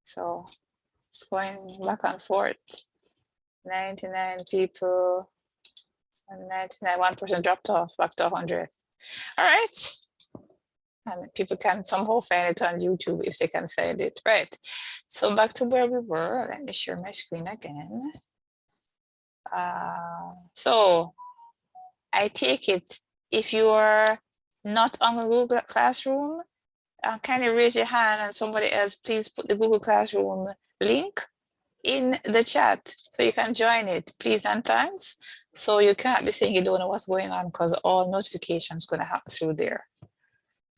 So it's going back and forth. 99 people, and 99, one person dropped off, back to 100. All right. And people can somehow find it on YouTube if they can find it. Right. So back to where we were. Let me share my screen again. So I take it if you are not on the Google Classroom, kindly raise your hand and somebody else please put the Google Classroom link in the chat so you can join it, please and thanks. So you can't be saying you don't know what's going on because all notifications going to happen through there.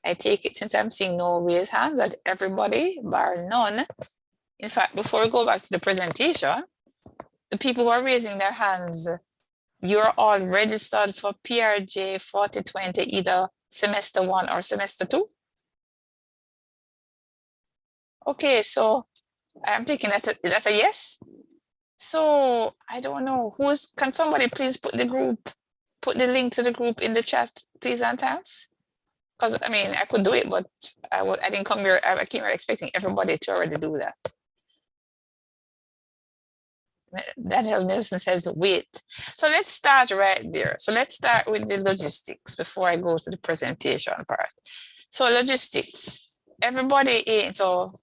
I take it since I'm seeing no raised hands that everybody, bar none. In fact, before we go back to the presentation, the people who are raising their hands, you're all registered for PRJ 4020, either semester 1 or semester 2. Okay, so I'm thinking that's a yes. So I don't know can somebody please put the link to the group in the chat, please and thanks. Because I mean, I could do it, but I didn't come here. I came here expecting everybody to already do that. Daniel Nelson says, wait. So let's start right there. So let's start with the logistics before I go to the presentation part. So logistics, everybody in, so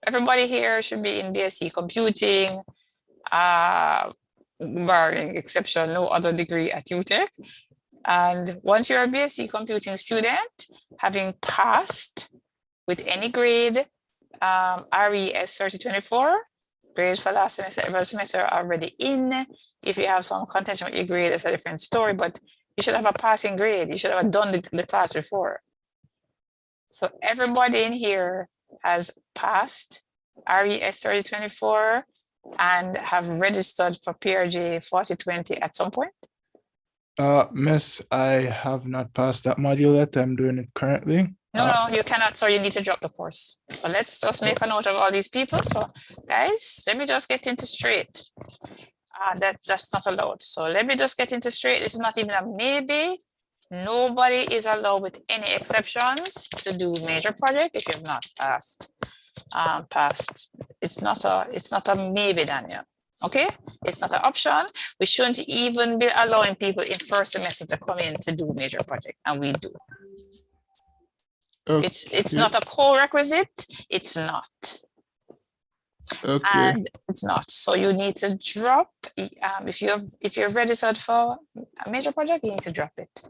everybody here should be in BSc computing, barring exception, no other degree at UTech. And once you're a BSc computing student, having passed with any grade, RES 3024, grades for last semester, every semester are already in. If you have some contention with your grade, it's a different story, but you should have a passing grade. You should have done the class before. So everybody in here has passed RES 3024 and have registered for PRJ 4020 at some point? Miss, I have not passed that module yet. I'm doing it currently. No, you cannot. So you need to drop the course. So let's just make a note of all these people. So guys, let me just get into straight. That's not allowed. So let me just get into straight. This is not even a maybe. Nobody is allowed with any exceptions to do major project if you have not passed. It's not a maybe, Daniel. Okay, it's not an option. We shouldn't even be allowing people in first semester to come in to do major project, and we do. Okay. It's not a core requisite. It's not. Okay. And it's not. So you need to drop. If you're registered for a major project, you need to drop it.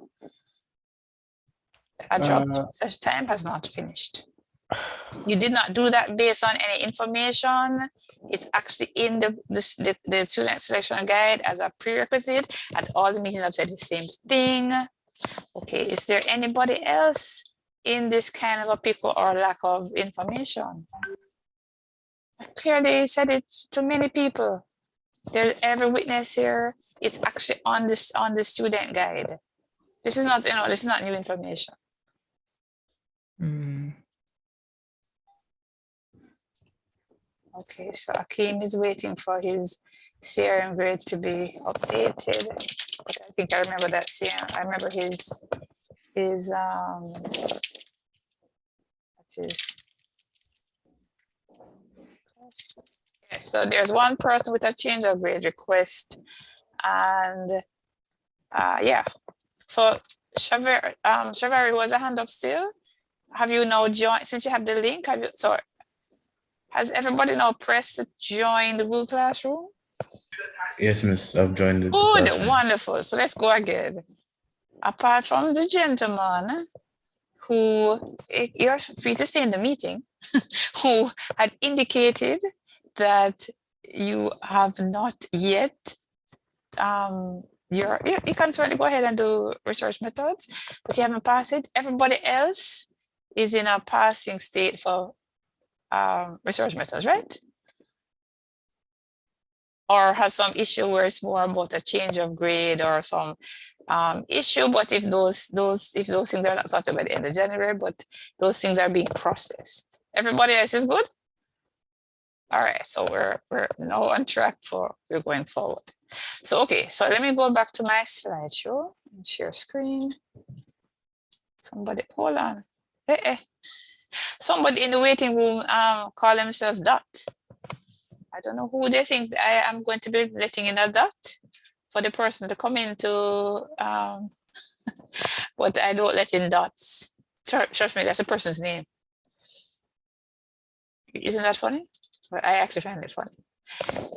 A drop such time has not finished. You did not do that based on any information. It's actually in the student selection guide as a prerequisite. At all the meetings I've said the same thing. Okay, is there anybody else in this kind of a pickle or lack of information? I clearly said it to many people. There's every witness here. It's actually on the student guide. This is not, this is not new information. Okay, so Akeem is waiting for his CRM grade to be updated. But I think I remember that CRM. I remember his yes, so there's one person with a change of grade request, and yeah. So Shavari was a hand up still. Have you now joined? Since you have the link, has everybody now pressed to join the Google Classroom? Yes, Miss, I've joined the Good, classroom. wonderful. So let's go again. Apart from the gentleman who, you're free to stay in the meeting, who had indicated that you have not yet, you can certainly go ahead and do research methods, but you haven't passed it. Everybody else is in a passing state for research methods, right? Or has some issue where it's more about a change of grade or some issue, but if those things are not sorted by the end of January, but those things are being processed. Everybody else is good? All right, so we're now on track we're going forward. So okay, so let me go back to my slideshow and share screen. Somebody hold on. Somebody in the waiting room call himself Dot. I don't know who they think I am going to be letting in a dot for the person to come in to, but I don't let in dots. Trust me, that's a person's name. Isn't that funny? But I actually find it funny.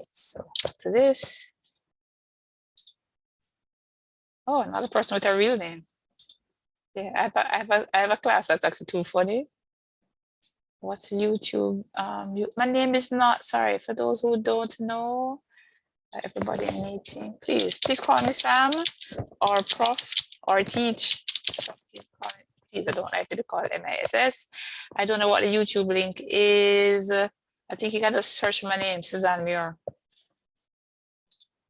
So to this. Oh, another person with a real name. Yeah, I have a class that's actually too funny. What's YouTube? My name is not, sorry, for those who don't know, everybody in meeting, please call me Sam or Prof or Teach. So please call me, please, I don't like to be called MISS. I don't know what the YouTube link is. I think you gotta search my name, Suzanne Muir.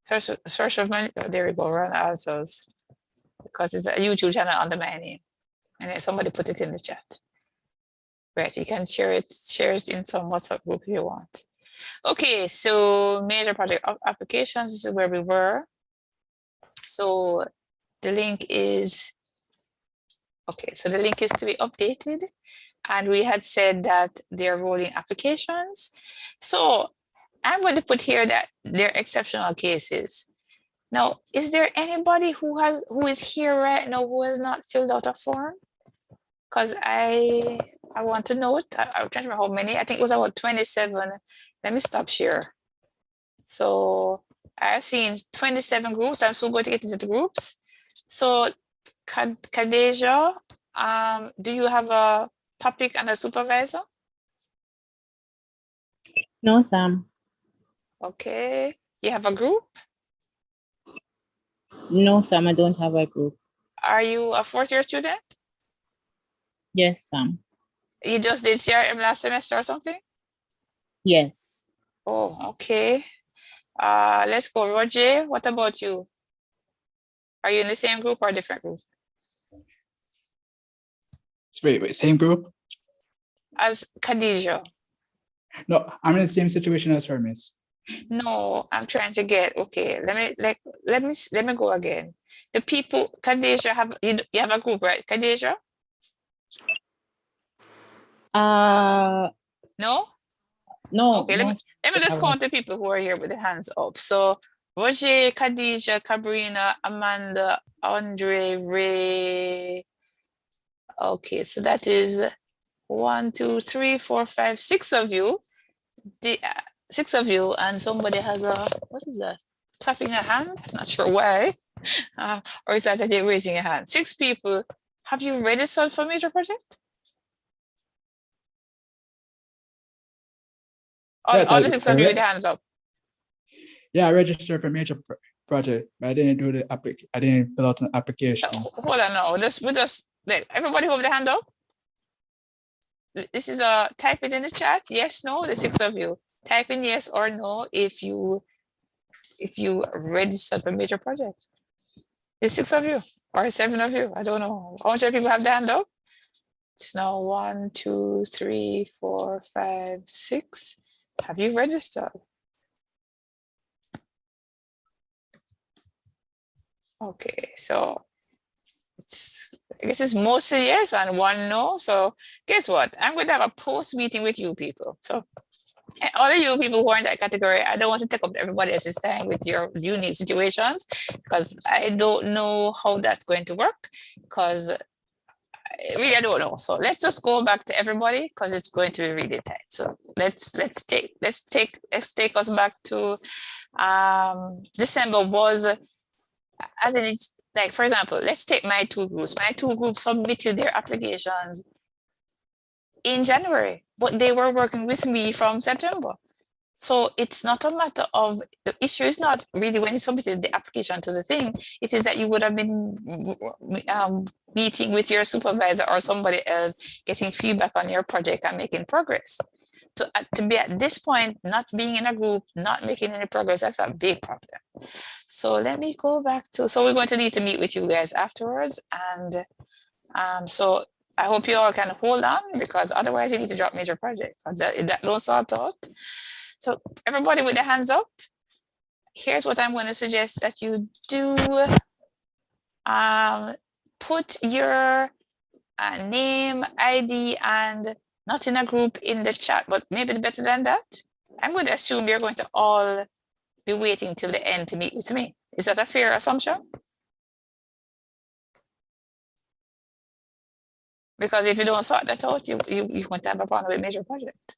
Search of my, oh, there we go, run answers. Because it's a YouTube channel under my name. And then somebody put it in the chat. Right, you can share it in some WhatsApp group if you want. Okay, so major project applications, this is where we were. So the link is, okay, so the link is to be updated. And we had said that they're rolling applications. So I'm going to put here that they're exceptional cases. Now, is there anybody who is here right now who has not filled out a form? Because I want to know it. I'm trying to remember how many. I think it was about 27. Let me stop share. So I've seen 27 groups. I'm still going to get into the groups. So Kadeja, do you have a topic and a supervisor? No, Sam. Okay. You have a group? No, Sam, I don't have a group. Are you a fourth-year student? Yes, Sam. You just did CRM last semester or something? Yes. Oh, okay. Let's go. Roger, what about you? Are you in the same group or a different group? Wait, same group? As Khadija. No, I'm in the same situation as her, miss. No, I'm trying to get, okay, let me go again. The people, Khadija, you have a group, right? Khadija? No? No. Okay, let me just count the people who are here with the hands up. So Roger, Khadija, Cabrina, Amanda, Andre, Ray. Okay, so that is 1, 2, 3, 4, 5, 6 of you. The 6 of you, and somebody has a, what is that? Clapping a hand? Not sure why. Or is that they're raising a hand? 6 people. Have you registered for major project? All the 6 of you with the hands up. Yeah, I registered for major project, but I didn't do the I didn't fill out an application. Hold on now. Everybody hold the hand up. This is a type it in the chat. Yes, no, the 6 of you. Type in yes or no if you registered for major project. The 6 of you or 7 of you. I don't know. How many people have the hand up? It's now 1, 2, 3, 4, 5, 6. Have you registered? Okay, so I guess it's mostly yes and 1 no. So guess what? I'm going to have a post meeting with you people. So all of you people who are in that category, I don't want to take up everybody else's time with your unique situations because I don't know how that's going to work because really I don't know. So let's just go back to everybody because it's going to be really tight. So let's take us back to December was as in it's like, for example, let's take my 2 groups. My 2 groups submitted their applications in January, but they were working with me from September. So it's not a matter of, the issue is not really when you submitted the application to the thing, it is that you would have been meeting with your supervisor or somebody else, getting feedback on your project and making progress. To be at this point, not being in a group, not making any progress, that's a big problem. So let me go back to, so we're going to need to meet with you guys afterwards. And so I hope you all can hold on because otherwise you need to drop major project. That don't sort out. So everybody with their hands up, here's what I'm going to suggest that you do. Put your name, ID, and Not in a group in the chat, but maybe better than that. I'm going to assume you're going to all be waiting till the end to meet with me. Is that a fair assumption? Because if you don't sort that out, you're going to have a problem with major project.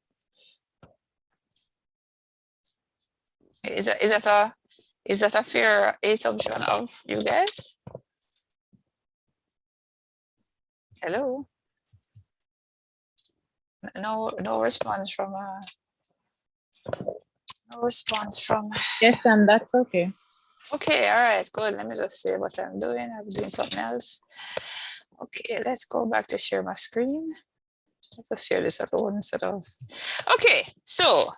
Is that a fair assumption of you guys? Hello? No response from no response from. Yes, Sam, that's okay. Okay, all right, good. Let me just say what I'm doing. I'm doing something else. Okay, let's go back to share my screen. Let's just share this alone instead of. Okay, so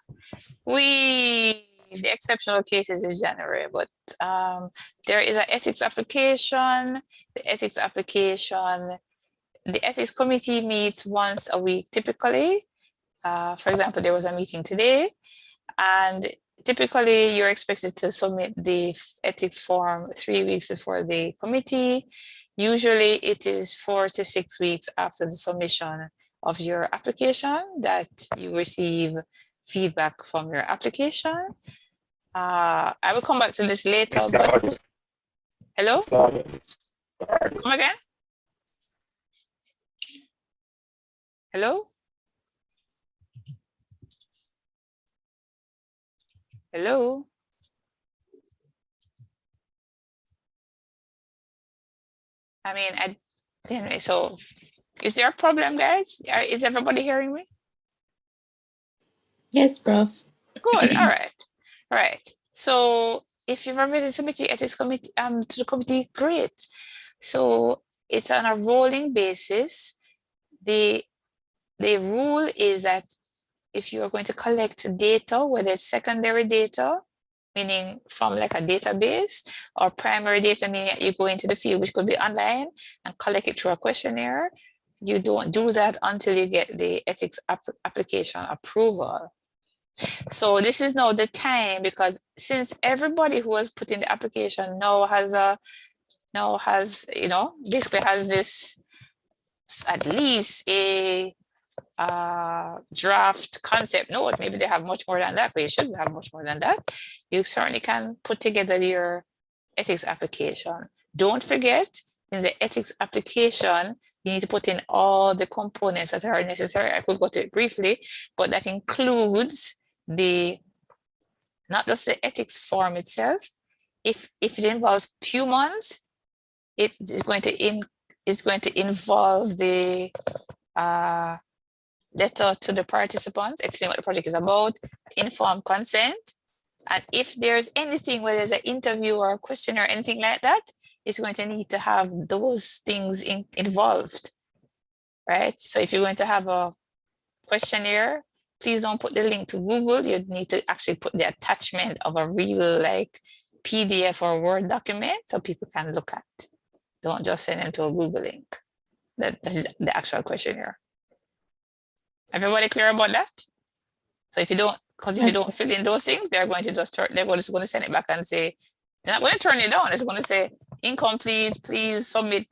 the exceptional cases is January, but there is an ethics application. The ethics application, the ethics committee meets once a week typically. For example, there was a meeting today, and typically you're expected to submit the ethics form 3 weeks before the committee. Usually it is 4 to 6 weeks after the submission of your application that you receive feedback from your application. I will come back to this later, but hello? Come again? Hello? Hello? I mean, anyway, so is there a problem, guys? Is everybody hearing me? Yes, Prof. Good, all right. All right. So if you've already submitted ethics committee to the committee, great. So it's on a rolling basis. The rule is that if you're going to collect data, whether it's secondary data, meaning from like a database, or primary data, meaning you go into the field, which could be online, and collect it through a questionnaire, you don't do that until you get the ethics application approval. So this is now the time, because since everybody who has put in the application now has basically has this, at least a draft concept note. Maybe they have much more than that, but you should have much more than that. You certainly can put together your ethics application. Don't forget, in the ethics application, you need to put in all the components that are necessary. I could go to it briefly, but that includes not just the ethics form itself. If it involves humans, it is going to involve the letter to the participants, explain what the project is about, informed consent. And if there's anything where there's an interview or a question or anything like that, it's going to need to have those things involved, right? So if you're going to have a questionnaire, please don't put the link to Google. You need to actually put the attachment of a real like PDF or Word document so people can look at. Don't just send them to a Google link. That is the actual questionnaire. Everybody clear about that? So if you don't fill in those things, they're going to just send it back and say, they're not going to turn it down. It's going to say incomplete, please submit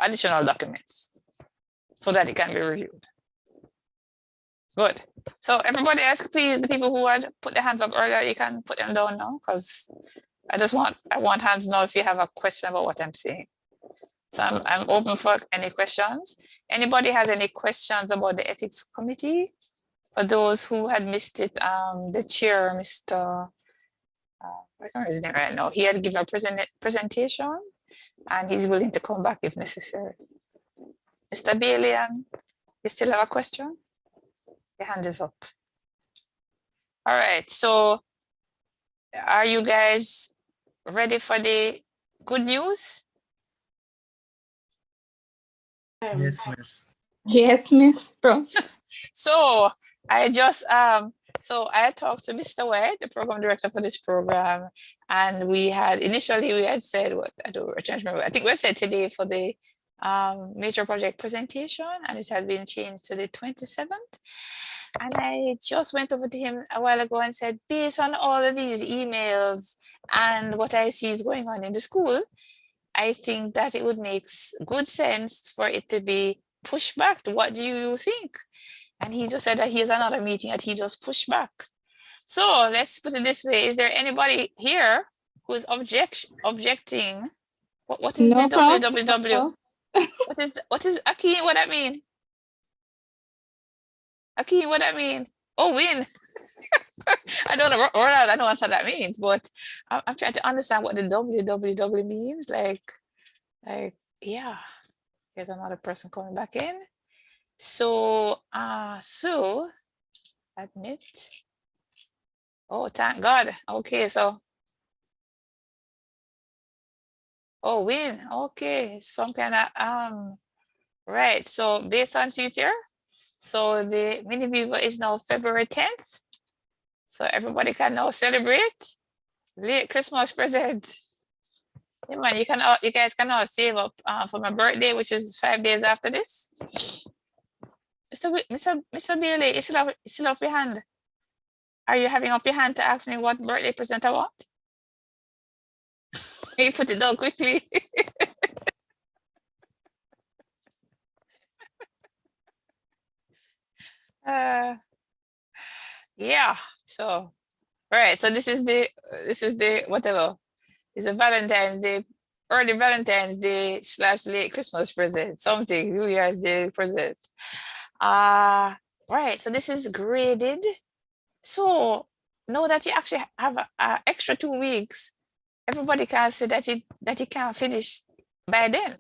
additional documents so that it can be reviewed. Good. So everybody else, please, the people who had put their hands up earlier, you can put them down now, because I want hands now if you have a question about what I'm saying. So I'm open for any questions. Anybody has any questions about the ethics committee? For those who had missed it, the chair, Mr. I can't remember his name right now. He had given a presentation, and he's willing to come back if necessary. Mr. Bailey, you still have a question? Your hand is up. All right, so are you guys ready for the good news? Yes, miss. Yes, Miss Prof. So I just I talked to Mr. White, the program director for this program, and we had said what I can't remember. I think we said today for the major project presentation, and it had been changed to the 27th. And I just went over to him a while ago and said, based on all of these emails and what I see is going on in the school, I think that it would make good sense for it to be push back. What do you think? And he just said that he has another meeting that he just pushed back. So let's put it this way. Is there anybody here who is objecting? What is No, the Prof. www? What is Akeem? What that mean? Akeem, what that mean? Oh, win. I don't know what I know what that means, but I'm trying to understand what the www means. Like, yeah. Here's another person coming back in. So, admit. Oh, thank God. Okay, so. Oh, win. Okay, some kind of right. So based on seat here, so the mini vivo is now February 10th. So everybody can now celebrate late Christmas present. Yeah, man, you guys can all save up for my birthday, which is 5 days after this. Mr. Bailey, you still up your hand. Are you having up your hand to ask me what birthday present I want? You put it down quickly. Yeah, so right, so this is the whatever. It's a Valentine's Day, early Valentine's Day / late Christmas present, something, New Year's Day present. Right, so this is graded. So know that you actually have a extra 2 weeks. Everybody can say that it can't finish by then.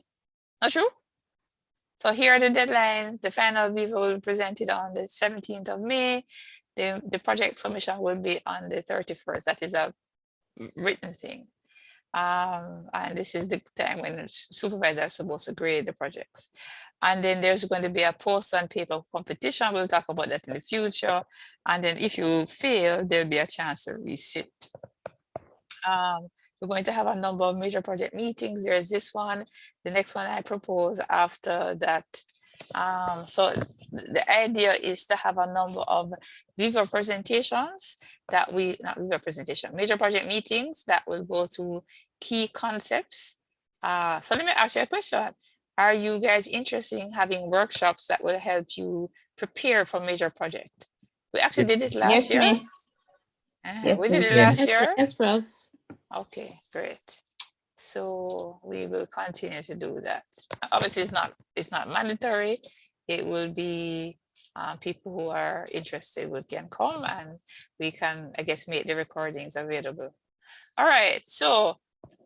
Not true? So here are the deadlines. The final vivo will be presented on the 17th of May. The project submission will be on the 31st. That is a written thing. And this is the time when supervisors are supposed to grade the projects. And then there's going to be a post and paper competition. We'll talk about that in the future. And then if you fail, there'll be a chance to resit. We're going to have a number of major project meetings. There's this one, the next one I propose after that. So the idea is to have a number of Viva presentations that major project meetings that will go through key concepts. So let me ask you a question. Are you guys interested in having workshops that will help you prepare for major project? We actually did it last Yes, year. Miss. Yes, We did it Miss. last year. Yes, Prof. Okay, great. So we will continue to do that. Obviously, it's not mandatory. It will be people who are interested can come and we can, I guess, make the recordings available. All right, so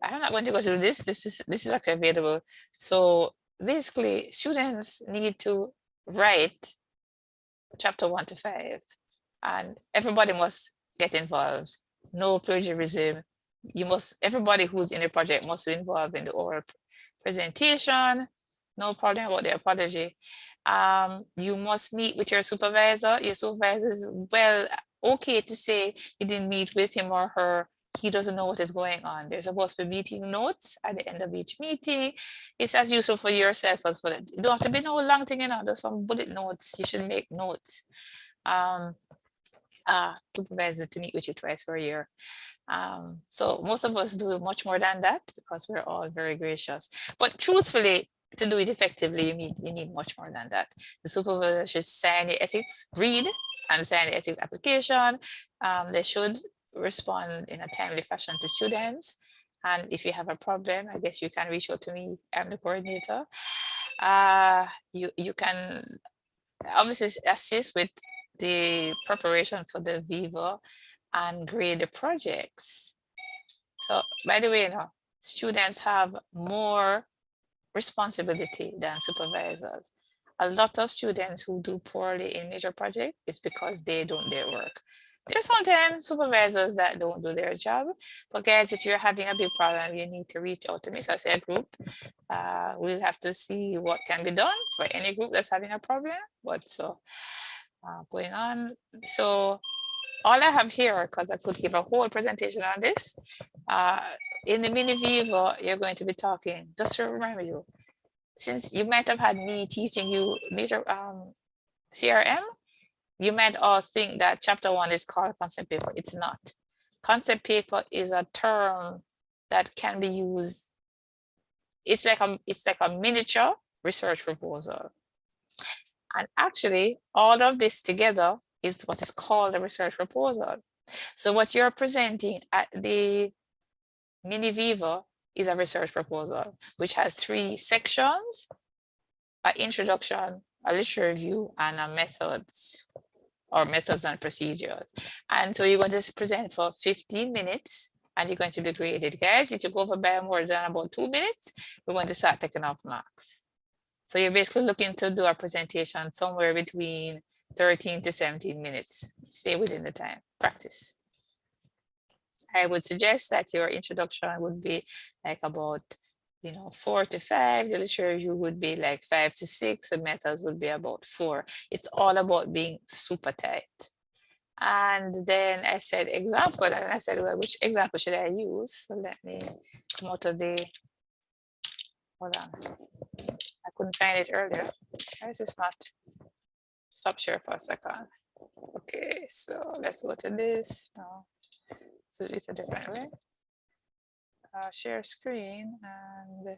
I'm not going to go through this. This is actually available. So basically, students need to write chapter 1 to 5, and everybody must get involved. No plagiarism. Everybody who's in the project must be involved in the oral presentation. No problem about the apology. You must meet with your supervisor. Your supervisor is okay to say you didn't meet with him or her. He doesn't know what is going on. There's supposed to be meeting notes at the end of each meeting. It's as useful for yourself as for them. You don't have to be no long thing, there's some bullet notes. You should make notes. Supervisor to meet with you twice per year. So most of us do much more than that because we're all very gracious. But truthfully, to do it effectively, you need much more than that. The supervisor should sign the ethics, read and sign the ethics application. They should respond in a timely fashion to students. And if you have a problem, I guess you can reach out to me. I'm the coordinator. You can obviously assist with the preparation for the Viva and grade the projects. So by the way, students have more responsibility than supervisors. A lot of students who do poorly in major projects is because they don't do their work. There's sometimes supervisors that don't do their job, but guys, if you're having a big problem, you need to reach out to me. So I say a group, we'll have to see what can be done for any group that's having a problem. But so going on. So all I have here, because I could give a whole presentation on this, in the mini Viva, you're going to be talking, just to remind you, since you might have had me teaching you major CRM, you might all think that chapter 1 is called concept paper. It's not. Concept paper is a term that can be used. It's like a miniature research proposal. And actually, all of this together is what is called a research proposal. So what you're presenting at the Mini Viva is a research proposal, which has 3 sections: an introduction, a literature review, and a methods and procedures. And so you're going to present for 15 minutes and you're going to be graded. Guys, if you go over by more than about 2 minutes, we're going to start taking off marks. So you're basically looking to do a presentation somewhere between 13 to 17 minutes. Stay within the time, practice. I would suggest that your introduction would be like about 4 to 5. The literature review would be like 5 to 6. The methods would be about 4. It's all about being super tight. And then I said example, and I said, well, which example should I use? So let me come out of the, hold on. I couldn't find it earlier. Why is this not? Stop share for a second. Okay, so let's go to this. No, so it's a different way. Share screen and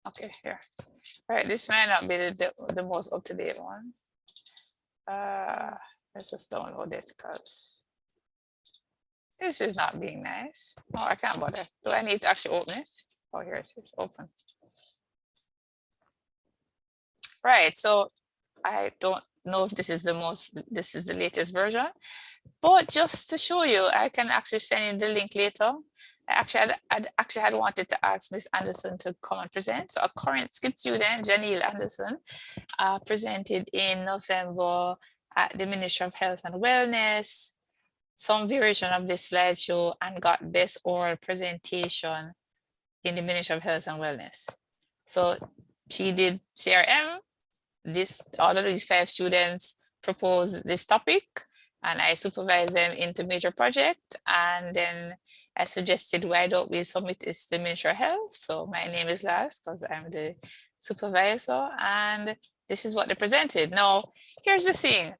okay, here. Right, this might not be the most up-to-date one. Let's just download it because this is not being nice. Oh, I can't bother. Do I need to actually open it? Oh, here it is, open. Right, so I don't know if this is the latest version, but just to show you, I can actually send in the link later. I actually had wanted to ask Miss Anderson to come and present. So a current skip student, Janelle Anderson, presented in November at the Ministry of Health and Wellness, some variation of this slideshow, and got best oral presentation in the Ministry of Health and Wellness. So she did CRM. All of these 5 students proposed this topic, and I supervised them into major project. And then I suggested, why don't we submit this to the Ministry of Health? So my name is last because I'm the supervisor, and this is what they presented. Now, here's the thing.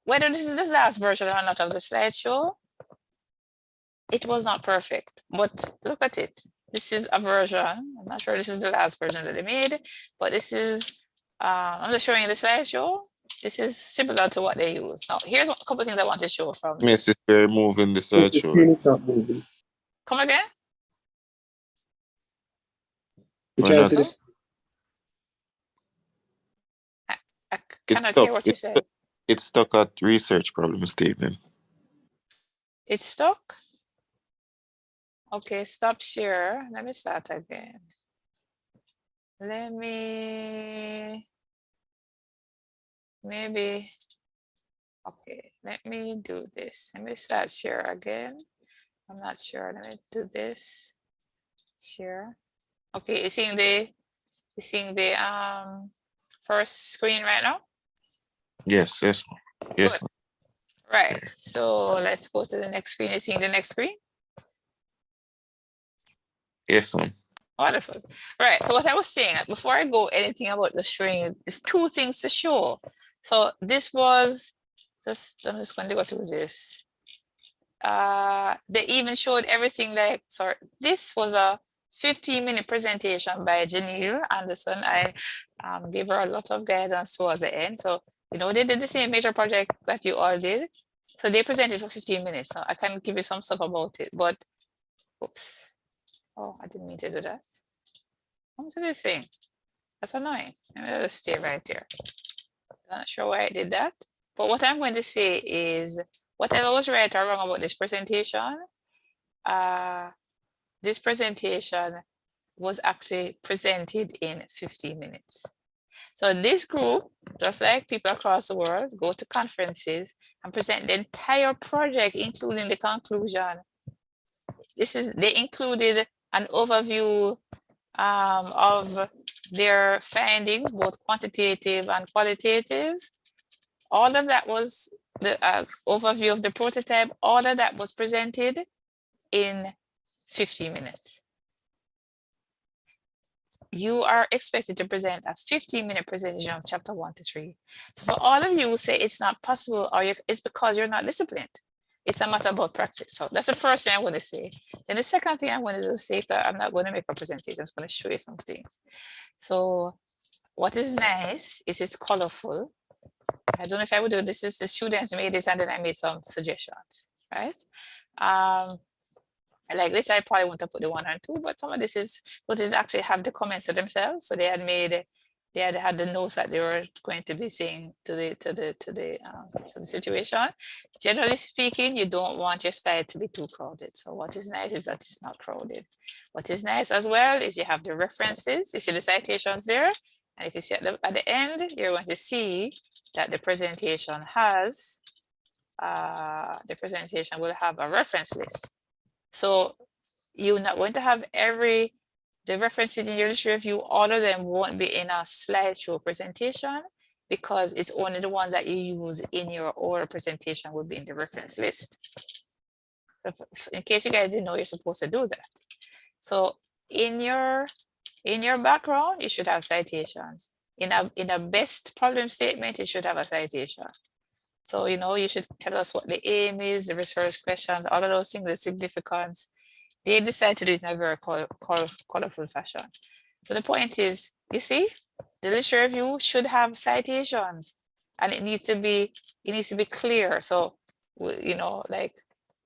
Whether this is the last version or not of the slideshow, it was not perfect, but look at it. This is a version. I'm not sure this is the last version that they made, but this is, I'm just showing you the slideshow. This is similar to what they use. Now, here's a couple of things I want to show from Yes, it's very moving the The slideshow. screen is not moving. Come again? You Why can't not? see this? I It's cannot hear stuck. what you said. It's stuck at research problem statement. It's stuck? Okay, stop share. Let me start again. Maybe, okay, let me do this. Let me start share again. I'm not sure. Let me do this. Share. Okay, you seeing the first screen right now? Yes, yes, yes. Good. Right. So let's go to the next screen. You seeing the next screen? Yes, ma'am. Wonderful. Right. So what I was saying, before I go anything about the string, there's 2 things to show. So this was just, I'm just going to go through this. They even showed everything like, sorry, this was a 15-minute presentation by Janelle Anderson. I gave her a lot of guidance towards the end. So, they did the same major project that you all did. So they presented for 15 minutes. So I can give you some stuff about it, but oops. Oh, I didn't mean to do that. What is this thing? That's annoying. I'm gonna stay right there. Not sure why I did that. But what I'm going to say is, whatever was right or wrong about this presentation was actually presented in 15 minutes. So this group, just like people across the world, go to conferences and present the entire project, including the conclusion. They included an overview of their findings, both quantitative and qualitative. All of that was the overview of the prototype. All of that was presented in 50 minutes. You are expected to present a 15-minute presentation of chapter 1 to 3. So for all of you who say it's not possible, or it's because you're not disciplined. It's a matter about practice. So that's the first thing I'm going to say. Then the second thing I'm going to say, that I'm not going to make a presentation, I'm just going to show you some things. So what is nice is it's colorful. I don't know if I would do this. Is the students made this and then I made some suggestions, right? Like this, I probably want to put the 1 and 2, but some of this is what is actually have the comments to themselves. So they had the notes that they were going to be saying to the situation. Generally speaking, you don't want your slide to be too crowded. So what is nice is that it's not crowded. What is nice as well is you have the references. You see the citations there, and if you see at the end, you're going to see that the presentation has the presentation will have a reference list. So you're not going to have the references in your literature review, all of them won't be in a slideshow presentation because it's only the ones that you use in your oral presentation will be in the reference list. So in case you guys didn't know, you're supposed to do that. So in your background, you should have citations. In a best problem statement, it should have a citation. So, you should tell us what the aim is, the research questions, all of those things, the significance. They decide to do it in a very colorful fashion. So the point is, you see, the literature review should have citations and it needs to be clear. So, like,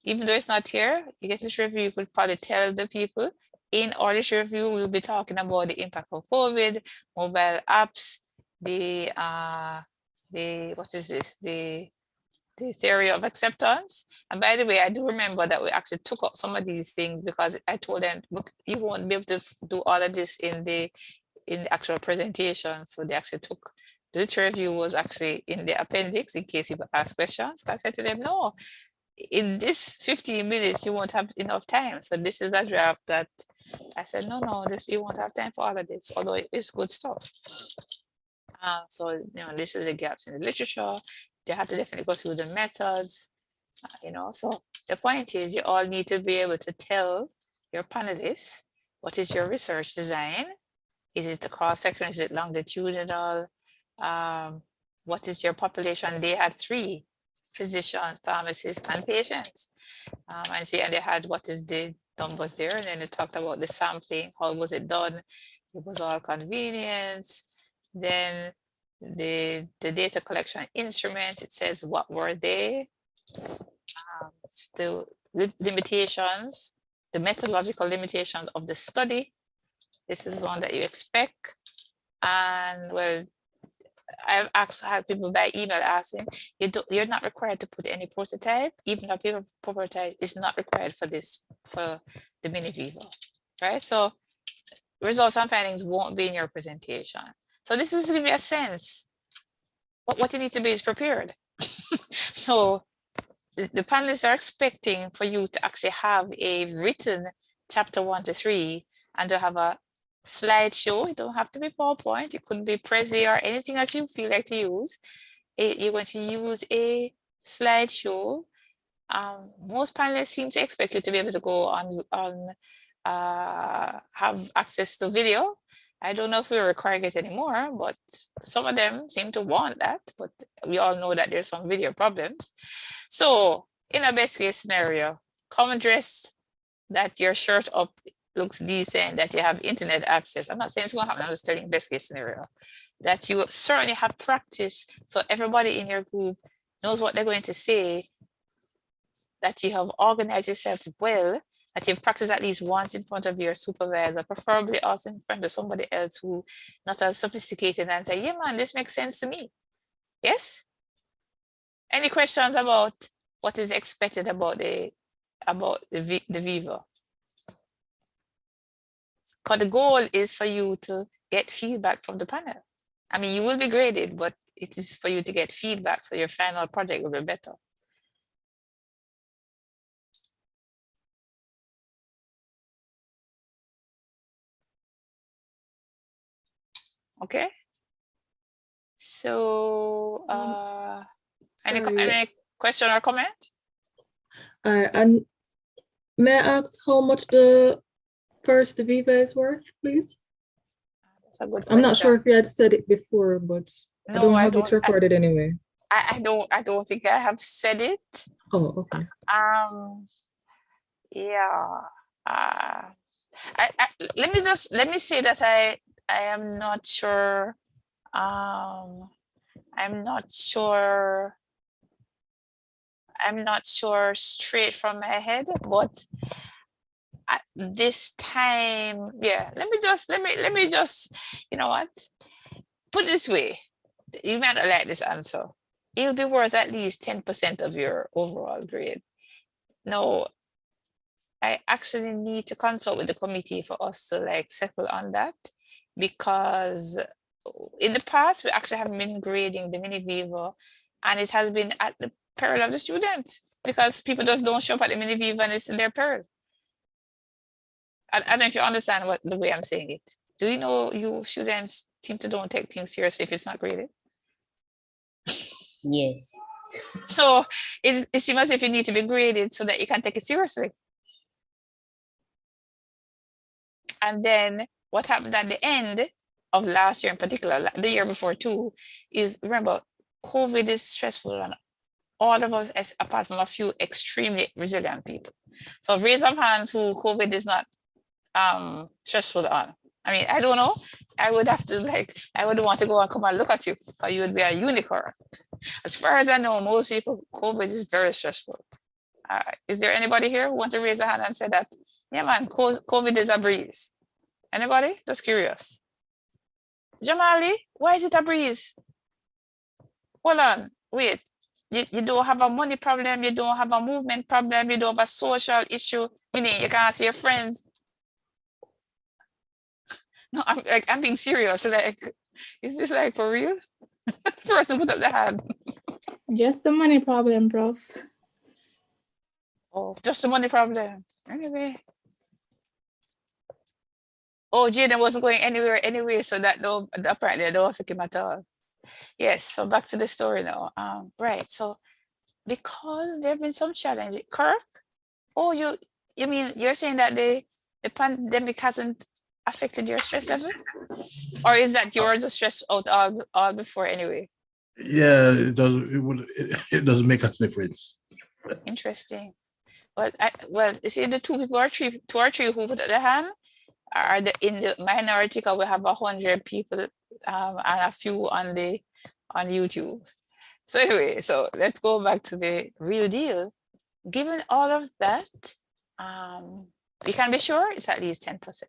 even though it's not here, you get literature review, you could probably tell the people in our literature review, we'll be talking about the impact of COVID, mobile apps, the theory of acceptance. And by the way, I do remember that we actually took up some of these things because I told them, look, you won't be able to do all of this in the actual presentation. So they actually took the literature review was actually in the appendix in case you ask questions. So I said to them, no, in this 15 minutes, you won't have enough time. So this is a draft that I said, no, you won't have time for all of this, although it's good stuff. So, this is the gaps in the literature. They have to definitely go through the methods, so the point is you all need to be able to tell your panelists, what is your research design? Is it a cross-section? Is it longitudinal? What is your population? They had 3 physicians, pharmacists, and patients. And they had what is the numbers there. And then they talked about the sampling. How was it done? It was all convenience. Then the data collection instruments, it says what were they, still limitations, the methodological limitations of the study. This is one that you expect. And well, I've had people by email asking, you're not required to put any prototype, even a paper prototype is not required for the mini Viva, right? So results and findings won't be in your presentation. So this is giving me a sense. What you need to be is prepared. So the panelists are expecting for you to actually have a written chapter 1 to 3 and to have a slideshow. It don't have to be PowerPoint. It could be Prezi or anything that you feel like to use. You're going to use a slideshow. Most panelists seem to expect you to be able to go on have access to video. I don't know if we're requiring it anymore, but some of them seem to want that, but we all know that there's some video problems. So in a best case scenario, come dressed that your shirt up looks decent, that you have internet access. I'm not saying it's going to happen, I'm just telling best case scenario. That you certainly have practice, so everybody in your group knows what they're going to say, that you have organized yourself well, that you've practiced at least once in front of your supervisor, preferably also in front of somebody else who not as sophisticated, and say, yeah, man, this makes sense to me. Yes? Any questions about what is expected about the Viva? Because the goal is for you to get feedback from the panel. I mean, you will be graded, but it is for you to get feedback so your final project will be better. Okay. So, any question or comment? And may I ask how much the first Viva is worth, please? That's a good question. I'm not sure if you had said it before, but I don't have it recorded anyway. I don't think I have said it. Oh, okay. Yeah. Let me say that I am not sure. I'm not sure straight from my head, but at this time, yeah, let me just, you know what? Put it this way, you might not like this answer. It'll be worth at least 10% of your overall grade. No, I actually need to consult with the committee for us to like settle on that, because in the past we actually have been grading the mini viva, and it has been at the peril of the students because people just don't show up at the mini viva and it's in their peril. I don't know if you understand what the way I'm saying it. Do you know you students seem to don't take things seriously if it's not graded? Yes. So it seems as if you need to be graded so that you can take it seriously. And then what happened at the end of last year in particular, the year before too, is remember, COVID is stressful on all of us, apart from a few extremely resilient people. So raise of hands who COVID is not stressful on. I mean, I don't know. I would have to I would want to go and come and look at you, because you would be a unicorn. As far as I know, most people, COVID is very stressful. Is there anybody here who want to raise a hand and say that, yeah, man, COVID is a breeze? Anybody? Just curious. Jamali, why is it a breeze? Hold on, wait. You don't have a money problem, you don't have a movement problem, you don't have a social issue, meaning you can't see your friends. No, I'm being serious. Like, is this like for real? Person put up the hand. Just the money problem, prof. Oh, just the money problem. Anyway. Oh, Jaden wasn't going anywhere anyway, so that no, apparently I don't affect him at all. Yes, so back to the story now. Right, so because there have been some challenges. Kirk, oh, you mean you're saying that the pandemic hasn't affected your stress levels? Or is that you're just stressed out all before anyway? Yeah, it doesn't make us difference. Interesting. Well, you see, the two or three who put up their hand are in the minority, because we have 100 people and a few on YouTube. So anyway, so let's go back to the real deal. Given all of that, we can be sure it's at least 10%.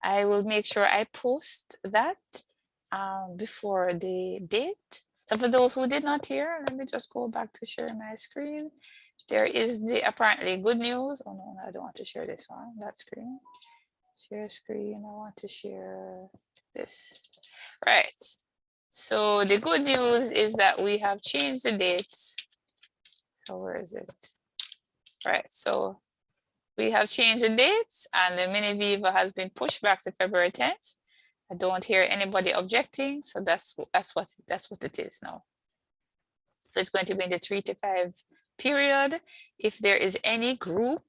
I will make sure I post that before the date. So for those who did not hear, let me just go back to share my screen. There is the apparently good news. Oh no, I don't want to share this one, that screen. Share screen, I want to share this. Right. So the good news is that we have changed the dates. So where is it? Right, so we have changed the dates and the mini viva has been pushed back to February 10th. I don't hear anybody objecting, so that's what it is now. So it's going to be in the 3 to 5 period. If there is any group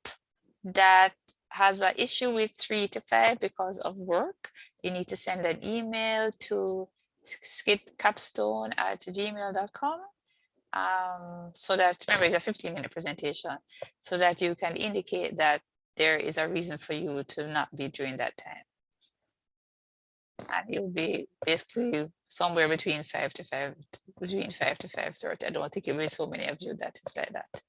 that has an issue with 3 to 5 because of work, you need to send an email to skitcapstone@gmail.com. So that, remember, it's a 15-minute presentation, so that you can indicate that there is a reason for you to not be during that time. And you'll be basically somewhere between 5 to 5:30. I don't think it will be so many of you that is like that.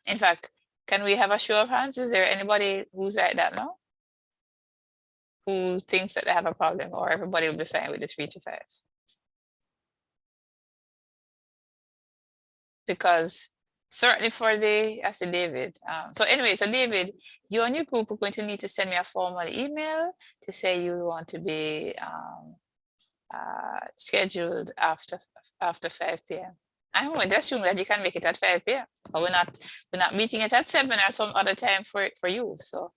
In fact, can we have a show of hands? Is there anybody who's like that now? Who thinks that they have a problem, or everybody will be fine with the 3 to 5? Because certainly for I said David. So anyway, so David, you and your group are going to need to send me a formal email to say you want to be scheduled after 5 p.m. I'm going to assume that you can make it at 5 p.m. But we're not meeting it at 7 or some other time for you. So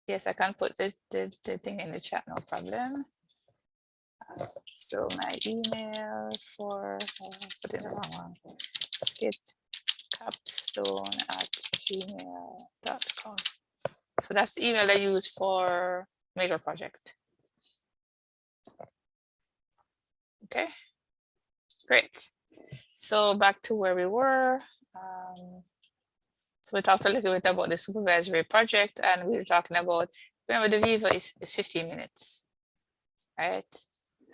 yes, I can put the thing in the chat, no problem. So my email for put in the wrong one. skitcapstone@gmail.com. So that's the email I use for major project. Okay. Great. So back to where we were. So we talked a little bit about the supervisory project, and we were talking about, remember the Viva is 15 minutes, right?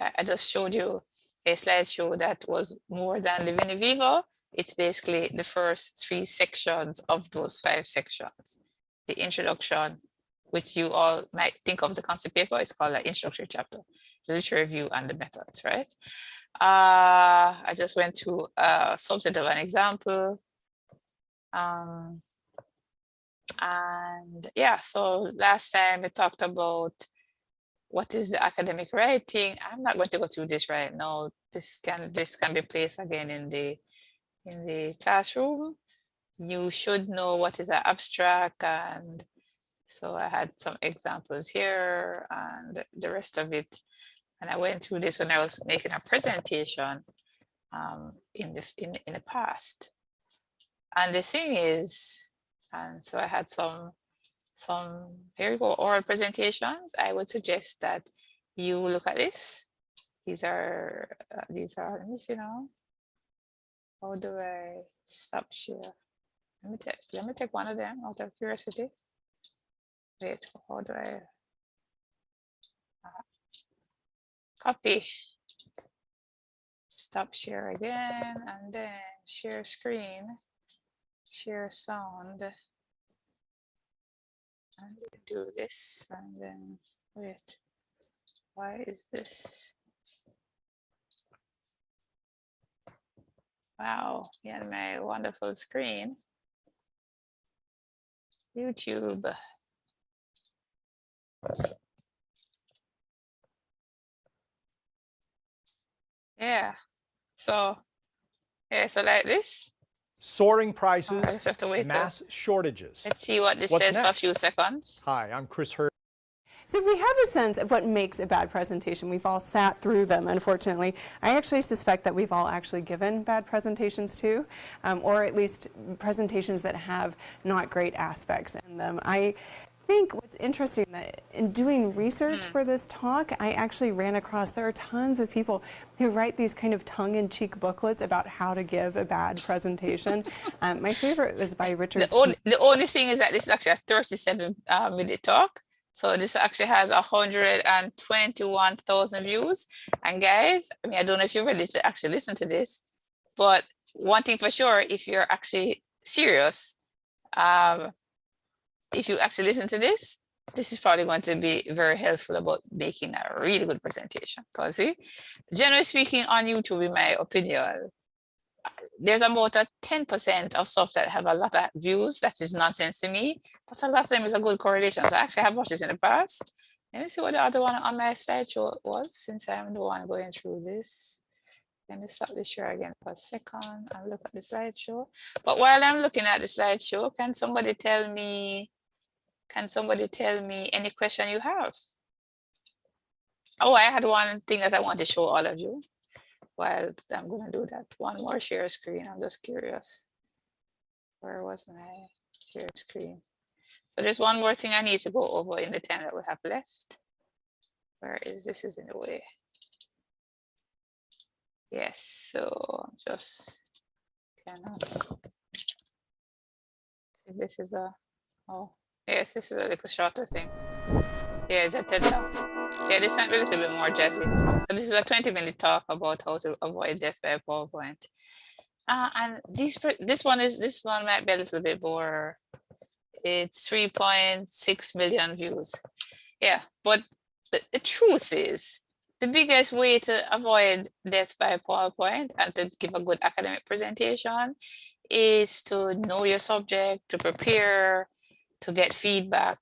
I just showed you a slideshow that was more than Living in Viva. It's basically the first 3 sections of those 5 sections. The introduction, which you all might think of the concept paper, it's called the introductory chapter, the literature review and the methods, right? I just went through a subset of an example. And yeah, so last time we talked about what is the academic writing. I'm not going to go through this right now. This can be placed again in the classroom. You should know what is an abstract, and so I had some examples here and the rest of it. And I went through this when I was making a presentation in the past. And the thing is, and so I had some, here we go, oral presentations. I would suggest that you look at this. These are, let me see now. How do I stop share? Let me take one of them out of curiosity. Wait, how do I copy? Stop share again, and then share screen, share sound, and do this, and then wait, why is this? Wow, yeah, my wonderful screen. YouTube. Yeah, so like this. Soaring I prices, just have to wait. mass shortages. Let's see what this What's says for a next? few seconds. Hi, I'm Chris Hurd. So we have a sense of what makes a bad presentation. We've all sat through them, unfortunately. I actually suspect that we've all actually given bad presentations too, or at least presentations that have not great aspects in them. I think what's interesting that in doing research for this talk, I actually ran across, there are tons of people who write these kind of tongue-in-cheek booklets about how to give a bad presentation. My favorite was by Richard The only thing is that this is actually a 37-minute talk. So this actually has 121,000 views. And guys, I mean, I don't know if you're ready to actually listen to this, but one thing for sure, if you're actually serious, if you actually listen to this is probably going to be very helpful about making a really good presentation. Because see, generally speaking on YouTube, in my opinion, there's about a 10% of stuff that have a lot of views that is nonsense to me, but a lot of them is a good correlation. So I actually have watched this in the past. Let me see what the other one on my slideshow was, since I'm the one going through this. Let me stop the share again for a second and look at the slideshow. But while I'm looking at the slideshow, can somebody tell me any question you have? Oh, I had one thing that I want to show all of you. Well, I'm going to do that. One more share screen. I'm just curious. Where was my share screen? So there's one more thing I need to go over in the time that we have left. Where is this? Is in the way. Yes, so just this is a, oh yes, this is a little shorter thing. Yeah, it's a TED Talk. Yeah, this might be a little bit more jazzy. So this is a 20-minute talk about how to avoid death by PowerPoint. And this one might be a little bit more. It's 3.6 million views. Yeah, but the truth is, the biggest way to avoid death by PowerPoint and to give a good academic presentation is to know your subject, to prepare, to get feedback.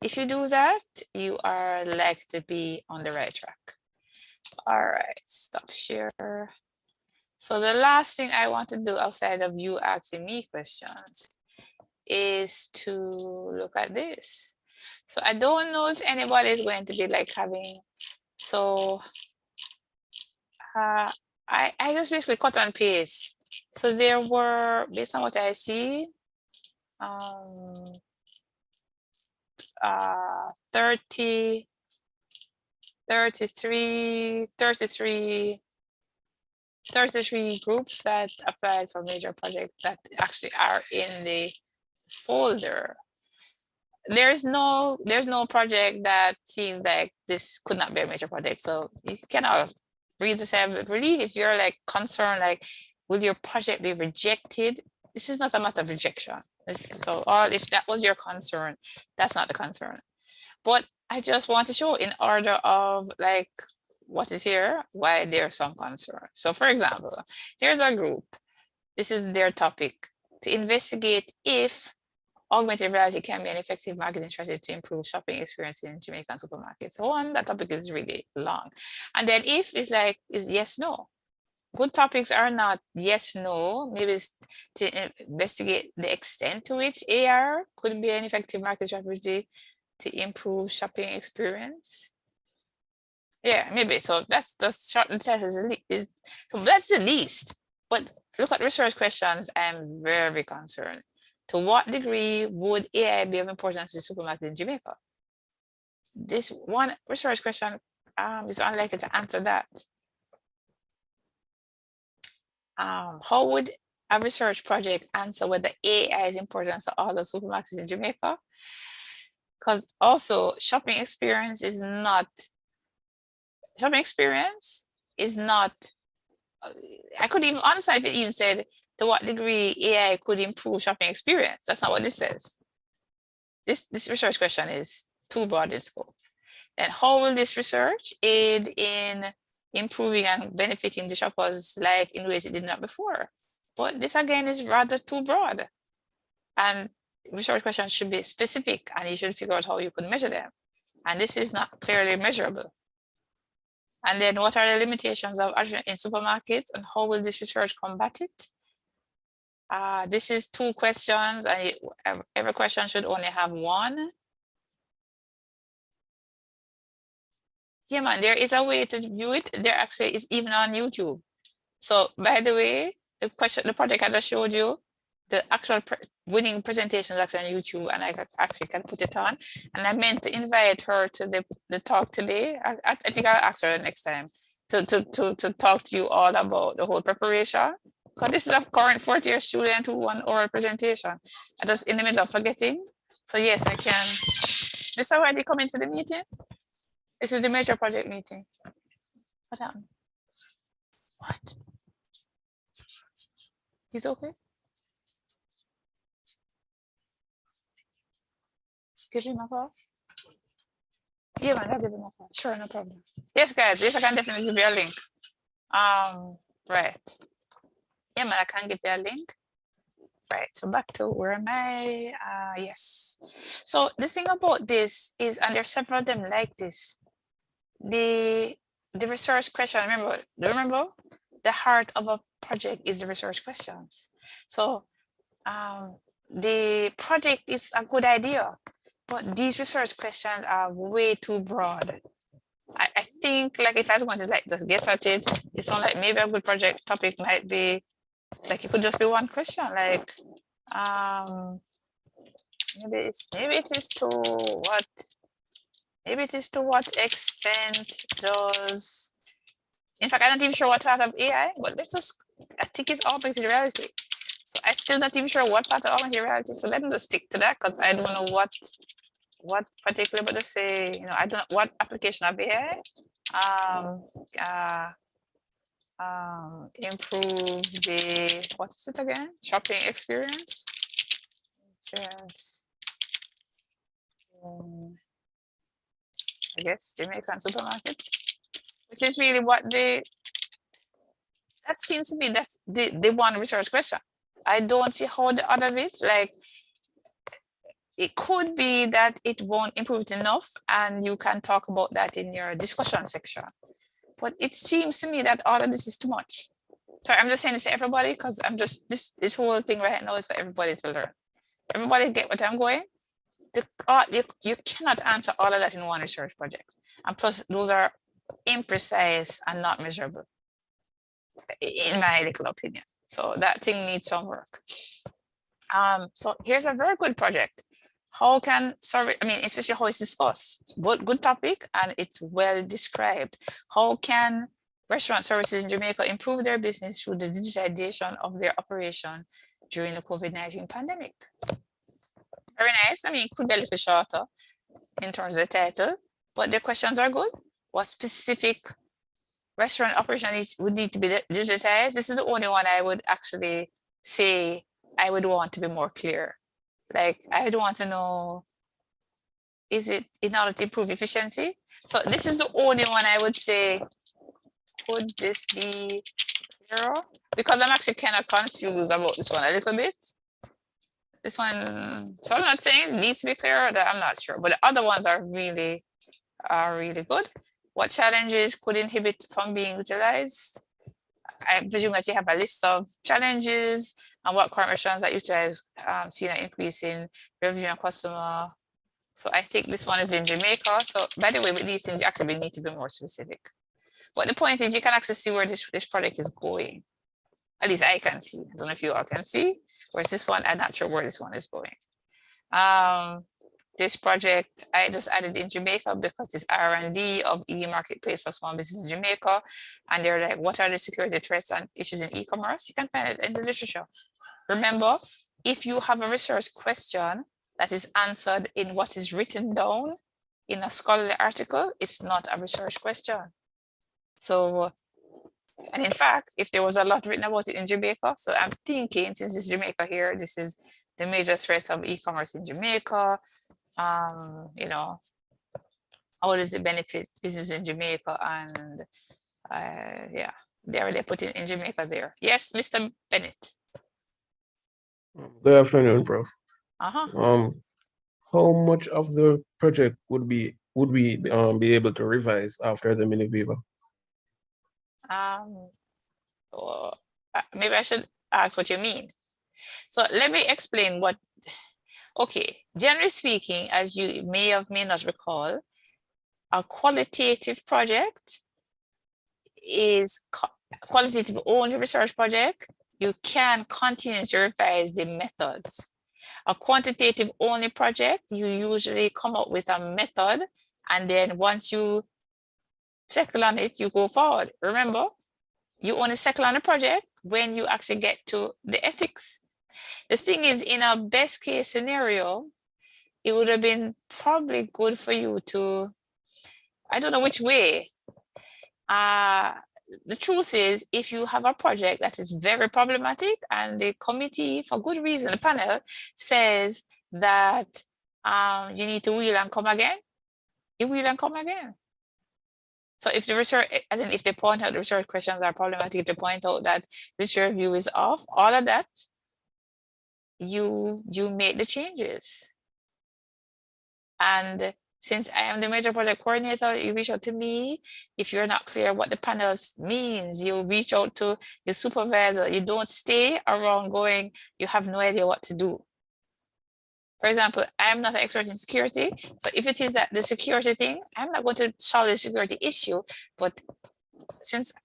If you do that, you are likely to be on the right track. All right, stop share. So the last thing I want to do outside of you asking me questions is to look at this. So I don't know if anybody is going to be like having, so I just basically cut and paste. So there were, based on what I see, 33 33 groups that applied for major projects that actually are in the folder. There's no project that seems like this could not be a major project. So you cannot read the same. Really, if you're like concerned, like, will your project be rejected? This is not a matter of rejection. So, or if that was your concern, that's not the concern. But I just want to show in order of like what is here, why there's some concern. So for example, here's our group. This is their topic: to investigate if augmented reality can be an effective marketing strategy to improve shopping experience in Jamaican supermarkets. So that topic is really long. And then if is like, is yes, no. Good topics are not yes, no. Maybe it's to investigate the extent to which AR could be an effective marketing strategy to improve shopping experience. Yeah, maybe. So that's the short and test is so that's the least. But look at research questions. I'm very concerned. To what degree would AI be of importance to the supermarket in Jamaica? This one research question is unlikely to answer that. How would a research project answer whether AI is important to all the supermarkets in Jamaica? Because also shopping experience is not, I could even, honestly, if it even said to what degree AI could improve shopping experience. That's not what this says. This research question is too broad in scope. And how will this research aid in improving and benefiting the shoppers' life in ways it did not before? But this again is rather too broad. And research questions should be specific, and you should figure out how you could measure them. And this is not clearly measurable. And then what are the limitations of Azure in supermarkets, and how will this research combat it? This is 2 questions, and every question should only have 1. Yeah, man, there is a way to view it. There actually is even on YouTube. So by the way, the project I just showed you, the actual winning presentation is actually on YouTube, and I actually can put it on. And I meant to invite her to the talk today. I think I'll ask her next time to talk to you all about the whole preparation. Because this is a current 4th-year student who won oral presentation. I was in the middle of forgetting. So yes, I can. This already come into the meeting. This is the major project meeting. What happened? What? He's okay? Give him a call? Yeah, man, I'll give him a call. Sure, no problem. Yes, guys, yes, I can definitely give you a link. Right. Yeah, man, I can give you a link. Right, so back to where am I? Yes. So the thing about this is, and there are several of them like this, the research question, remember the heart of a project is the research questions. So the project is a good idea, but these research questions are way too broad. I think, like, if I was going to like just guess at it, it sounds like maybe a good project topic might be like, it could just be one question, like maybe it is to what extent does, in fact, I'm not even sure what part of AI, but let's just, I think it's augmented reality. So I'm still not even sure what part of augmented reality. So let me just stick to that, because I don't know what particular, but let's say, you know, I don't know what application of AI improve the, what is it again? Shopping experience. Just, I guess Jamaican supermarkets, which is really what that seems to be, that's the one research question. I don't see how the other bit, like, it could be that it won't improve it enough, and you can talk about that in your discussion section. But it seems to me that all of this is too much. So I'm just saying this to everybody, because I'm just, this whole thing right now is for everybody to learn. Everybody get what I'm going? You cannot answer all of that in one research project. And plus, those are imprecise and not measurable, in my little opinion. So that thing needs some work. So here's a very good project. How can survey, I mean, especially how it's discussed, but good topic and it's well described. How can restaurant services in Jamaica improve their business through the digitization of their operation during the COVID-19 pandemic. Very nice. I mean, it could be a little shorter in terms of the title, but the questions are good. What specific restaurant operation would need to be digitized? This is the only one I would actually say I would want to be more clear. Like, I would want to know, is it in order to improve efficiency? So this is the only one I would say, could this be clearer? Because I'm actually kind of confused about this one a little bit. This one, so I'm not saying it needs to be clearer, that I'm not sure, but the other ones are really good. What challenges could inhibit from being utilized? I presume that you have a list of challenges and what current restaurants that utilize seen an increase in revenue and customer. So I think this one is in Jamaica. So by the way, with these things, you actually need to be more specific. But the point is, you can actually see where this product is going. At least I can see. I don't know if you all can see. Whereas this one, I'm not sure where this one is going. This project, I just added in Jamaica because it's R&D of e-marketplace for small business in Jamaica. And they're like, what are the security threats and issues in e-commerce? You can find it in the literature. Remember, if you have a research question that is answered in what is written down in a scholarly article, it's not a research question. So, and in fact, if there was a lot written about it in Jamaica, so I'm thinking, since it's Jamaica here, this is the major threats of e-commerce in Jamaica. You know, how does it benefit business in Jamaica? And yeah, they already put it in Jamaica there. Yes, Mr. Bennett. Good afternoon, Prof. Uh-huh. How much of the project would we be able to revise after the mini viva? Maybe I should ask what you mean. So let me explain what. Okay, generally speaking, as you may or may not recall, a qualitative project is qualitative only research project. You can continue to revise the methods. A quantitative only project, you usually come up with a method, and then once you settle on it, you go forward. Remember, you only settle on a project when you actually get to the ethics. The thing is, in a best case scenario, it would have been probably good for you to, I don't know which way. The truth is, if you have a project that is very problematic and the committee, for good reason, the panel says that you need to wheel and come again, you wheel and come again. So if the research, as in if they point out the research questions are problematic, if they point out that literature review is off, all of that, you make the changes. And since I am the major project coordinator, you reach out to me. If you're not clear what the panel means, you reach out to your supervisor. You don't stay around going, you have no idea what to do. For example, I'm not an expert in security. So if it is that the security thing, I'm not going to solve the security issue, but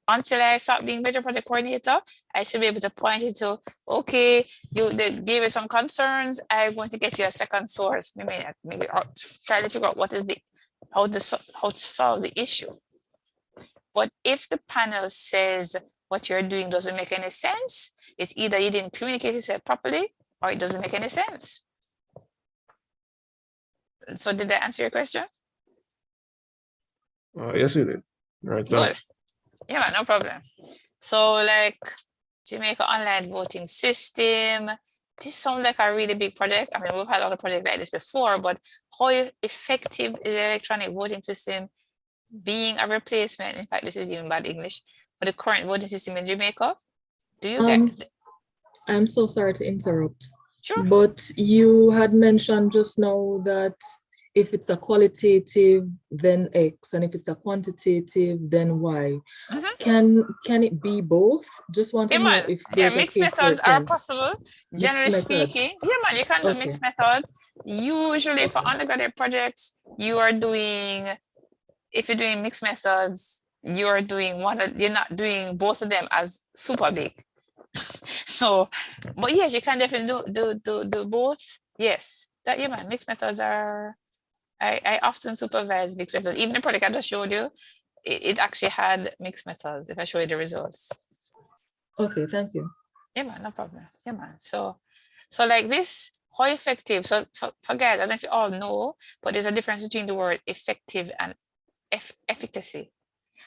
until I start being major project coordinator, I should be able to point you to, okay, they gave you some concerns, I'm going to get you a second source, maybe try to figure out what is how to solve the issue. But if the panel says what you're doing doesn't make any sense, it's either you didn't communicate it properly or it doesn't make any sense. So did that answer your question? Yes, you did. Right. Good. Yeah, no problem. So like Jamaica online voting system, this sounds like a really big project. I mean, we've had other projects like this before, but how effective is the electronic voting system being a replacement? In fact, this is even bad English, for the current voting system in Jamaica? Do you get? I'm so sorry to interrupt. Sure. But you had mentioned just now that if it's a qualitative, then X, and if it's a quantitative, then Y. Can it be both? Just want to know if there's mixed methods are possible. Generally speaking, you can do mixed methods. Usually for undergraduate projects, you are doing, if you're doing mixed methods, you're doing you're not doing both of them as super big. So, but yes, you can definitely do both. Yes, mixed methods are, I often supervise mixed methods. Even the project I just showed you, it actually had mixed methods. If I show you the results. Okay, thank you. Yeah, man, no problem. Yeah, man. So like this, how effective? So forget, I don't know if you all know, but there's a difference between the word effective and efficacy.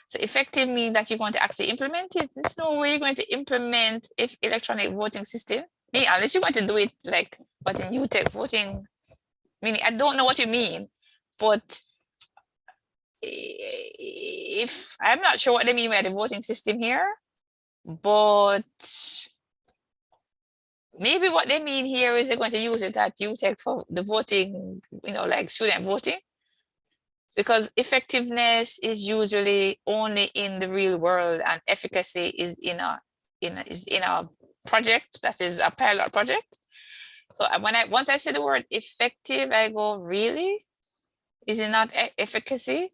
So effective means that you're going to actually implement it. There's no way you're going to implement if electronic voting system. Unless you're going to do it like what in UTech voting. Meaning, I don't know what you mean, but if I'm not sure what they mean by the voting system here, but maybe what they mean here is they're going to use it at UTech for the voting, like student voting, because effectiveness is usually only in the real world and efficacy is in a project that is a pilot project. So once I say the word effective, I go, really? Is it not efficacy?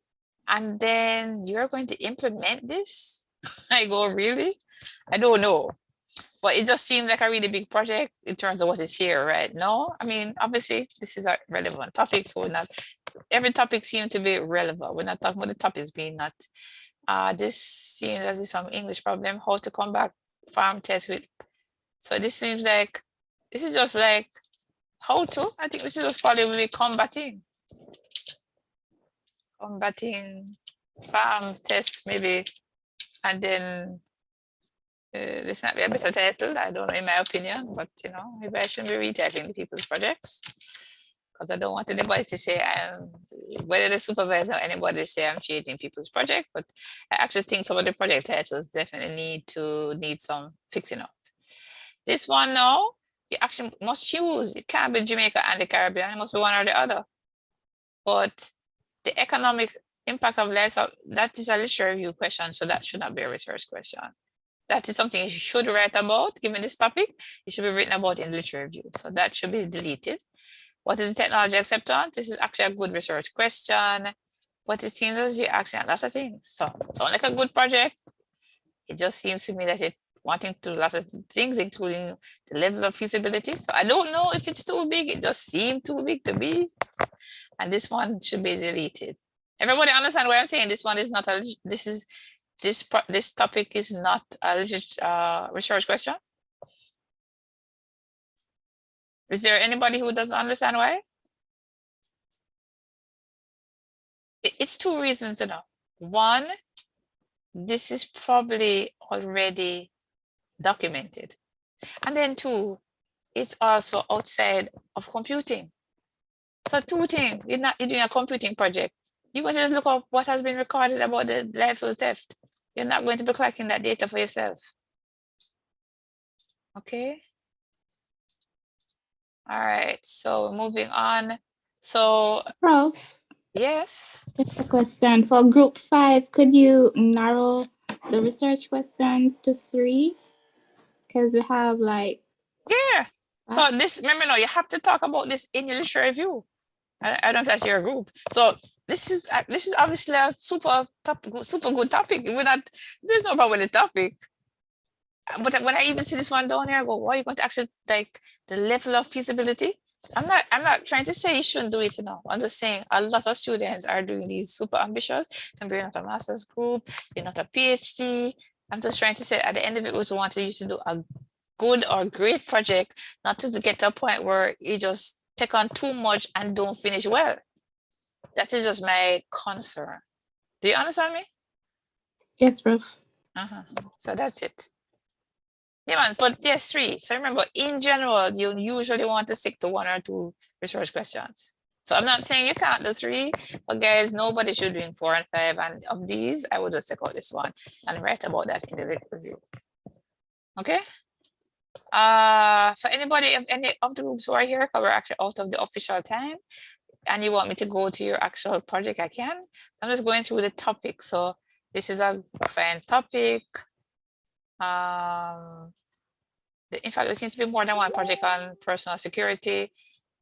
And then you're going to implement this? I go, really? I don't know. But it just seems like a really big project in terms of what is here, right? No, I mean, obviously, this is a relevant topic, so every topic seems to be relevant. We're not talking about the topics being not. This seems as if some English problem, how to combat farm test with. So this seems like, this is just like, how to? I think this is just probably will be combating farm tests maybe, and then this might be a better title, I don't know, in my opinion, but maybe I shouldn't be retitling the people's projects, because I don't want anybody to say whether the supervisor or anybody say I'm cheating people's project. But I actually think some of the project titles definitely need some fixing up. This one now, you actually must choose. It can't be Jamaica and the Caribbean, it must be one or the other. But the economic impact of life, that is a literature review question, so that should not be a research question. That is something you should write about, given this topic. It should be written about in literature review, so that should be deleted. What is the technology acceptance? This is actually a good research question, but it seems as you're asking a lot of things. So it's like a good project. It just seems to me that it's wanting to do a lot of things, including the level of feasibility. So I don't know if it's too big. It just seemed too big to be. And this one should be deleted. Everybody understand what I'm saying? This one is not a, this topic is not a research question. Is there anybody who doesn't understand why? It's two reasons, One, this is probably already documented. And then two, it's also outside of computing. So two things, you're doing a computing project. You want to just look up what has been recorded about the landfill theft. You're not going to be collecting that data for yourself. Okay. All right, so moving on. So, Prof, yes. just a question. For group 5, could you narrow the research questions to 3? Because we have like... Yeah. So this, remember now, you have to talk about this in your literature review. I don't know if that's your group. So this is obviously a super good topic. There's no problem with the topic. But when I even see this one down here, I go, why are you going to actually like the level of feasibility? I'm not trying to say you shouldn't do it, I'm just saying a lot of students are doing these super ambitious, and we're not a master's group, you're not a PhD. I'm just trying to say at the end of it, we wanted you to do a good or great project, not to get to a point where you just take on too much and don't finish well. That is just my concern. Do you understand me? Yes, Prof. So that's it. Yeah, man, but yes, 3. So remember, in general, you usually want to stick to 1 or 2 research questions. So I'm not saying you can't do 3, but guys, nobody should be doing 4 and 5. And of these, I will just take out this one and write about that in the review. Okay? For anybody of any of the groups who are here, because we're actually out of the official time, and you want me to go to your actual project, I can. I'm just going through the topic. So this is a fine topic. In fact, there seems to be more than one project on personal security,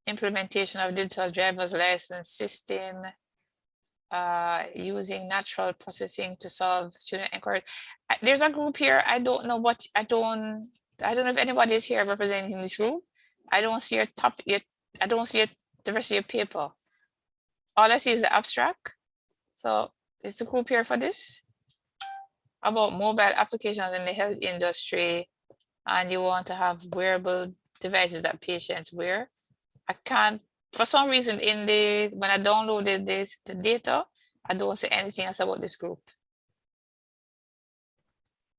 implementation of digital driver's license system, using natural processing to solve student inquiries. There's a group here. I don't know what, I don't know if anybody is here representing this group. I don't see your topic yet. I don't see the rest of your paper. All I see is the abstract. So is the group here for this? About mobile applications in the health industry, and you want to have wearable devices that patients wear. I can't, for some reason, when I downloaded the data, I don't see anything else about this group.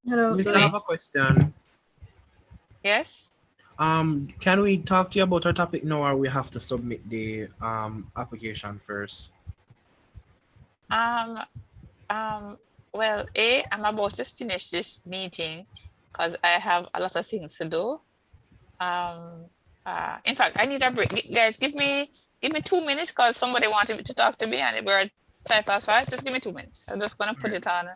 Hello. Miss, I have a question. Yes. Can we talk to you about our topic now, or we have to submit the application first? Well, I'm about to finish this meeting because I have a lot of things to do. In fact, I need a break. Guys, give me 2 minutes because somebody wanted to talk to me and we're at 5:05. Just give me 2 minutes. I'm just gonna put it on.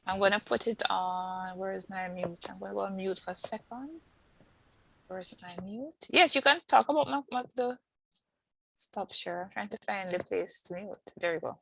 I'm gonna put it on. Where is my mute? I'm gonna go on mute for a second. Where's my mute? Yes, you can talk about the stop share. I'm trying to find the place to mute. There you go.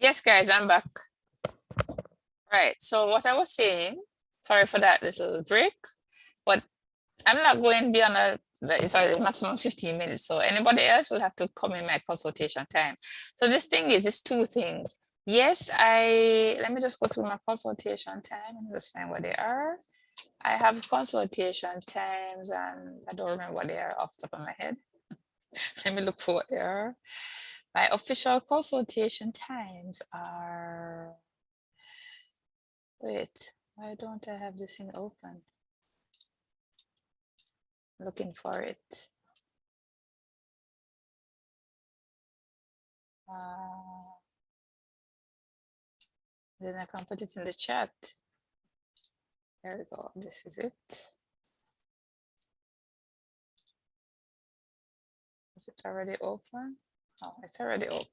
Yes, guys, I'm back. Right. So what I was saying, sorry for that little break, but I'm not going beyond sorry, maximum 15 minutes. So anybody else will have to come in my consultation time. So the thing is, it's two things. Yes, let me just go through my consultation time and just find what they are. I have consultation times and I don't remember what they are off the top of my head. Let me look for what they are. My official consultation times are, wait, why don't I have this thing open? Looking for it. Then I can put it in the chat. There we go. This is it. Is it already open? Oh, it's already open.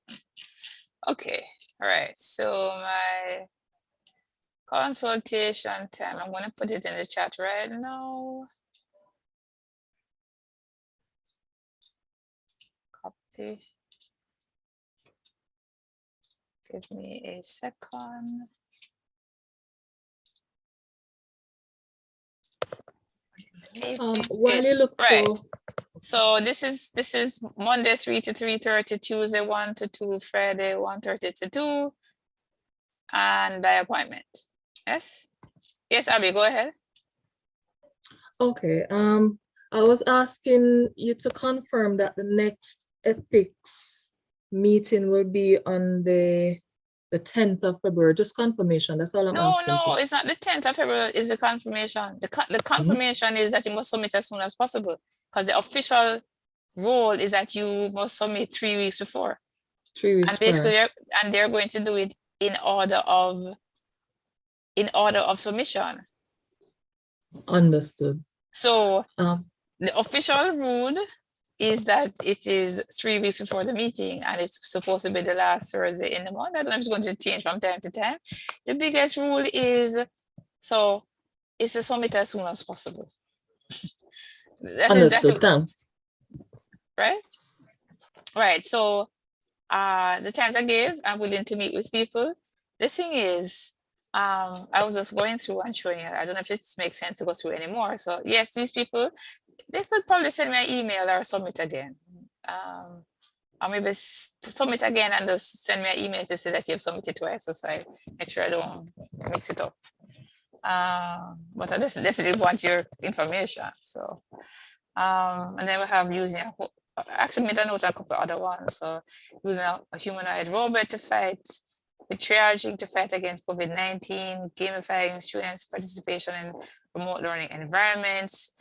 Okay. All right. So my consultation time, I'm going to put it in the chat right now. Copy. Give me a second. While you look right. for, So this is Monday 3 to 3:30, Tuesday 1 to 2, Friday 1:30 to 2, and by appointment. Yes. Yes, Abby, go ahead. okay, I was asking you to confirm that the next ethics meeting will be on the 10th of February. Just confirmation. That's all I'm asking. No, it's not the 10th of February. It's the confirmation. The confirmation is that you must submit as soon as possible, because the official rule is that you must submit 3 weeks before. 3 weeks. And basically, they're going to do it in order of in order of submission. Understood. So the official rule is that it is 3 weeks before the meeting, and it's supposed to be the last Thursday in the month. I don't know if it's going to change from time to time. The biggest rule is, so it's to submit as soon as possible. Understood. Thanks. Right? Right. So the times I gave, I'm willing to meet with people. The thing is, I was just going through and showing you. I don't know if it makes sense to go through anymore. So yes, these people, they could probably send me an email or submit again. Or maybe submit again and just send me an email to say that you've submitted twice, so I make sure I don't mix it up. But I definitely want your information. So, and then we have using I actually made a note of a couple of other ones. So using a humanoid robot to fight with triaging to fight against COVID-19, gamifying students' participation in remote learning environments.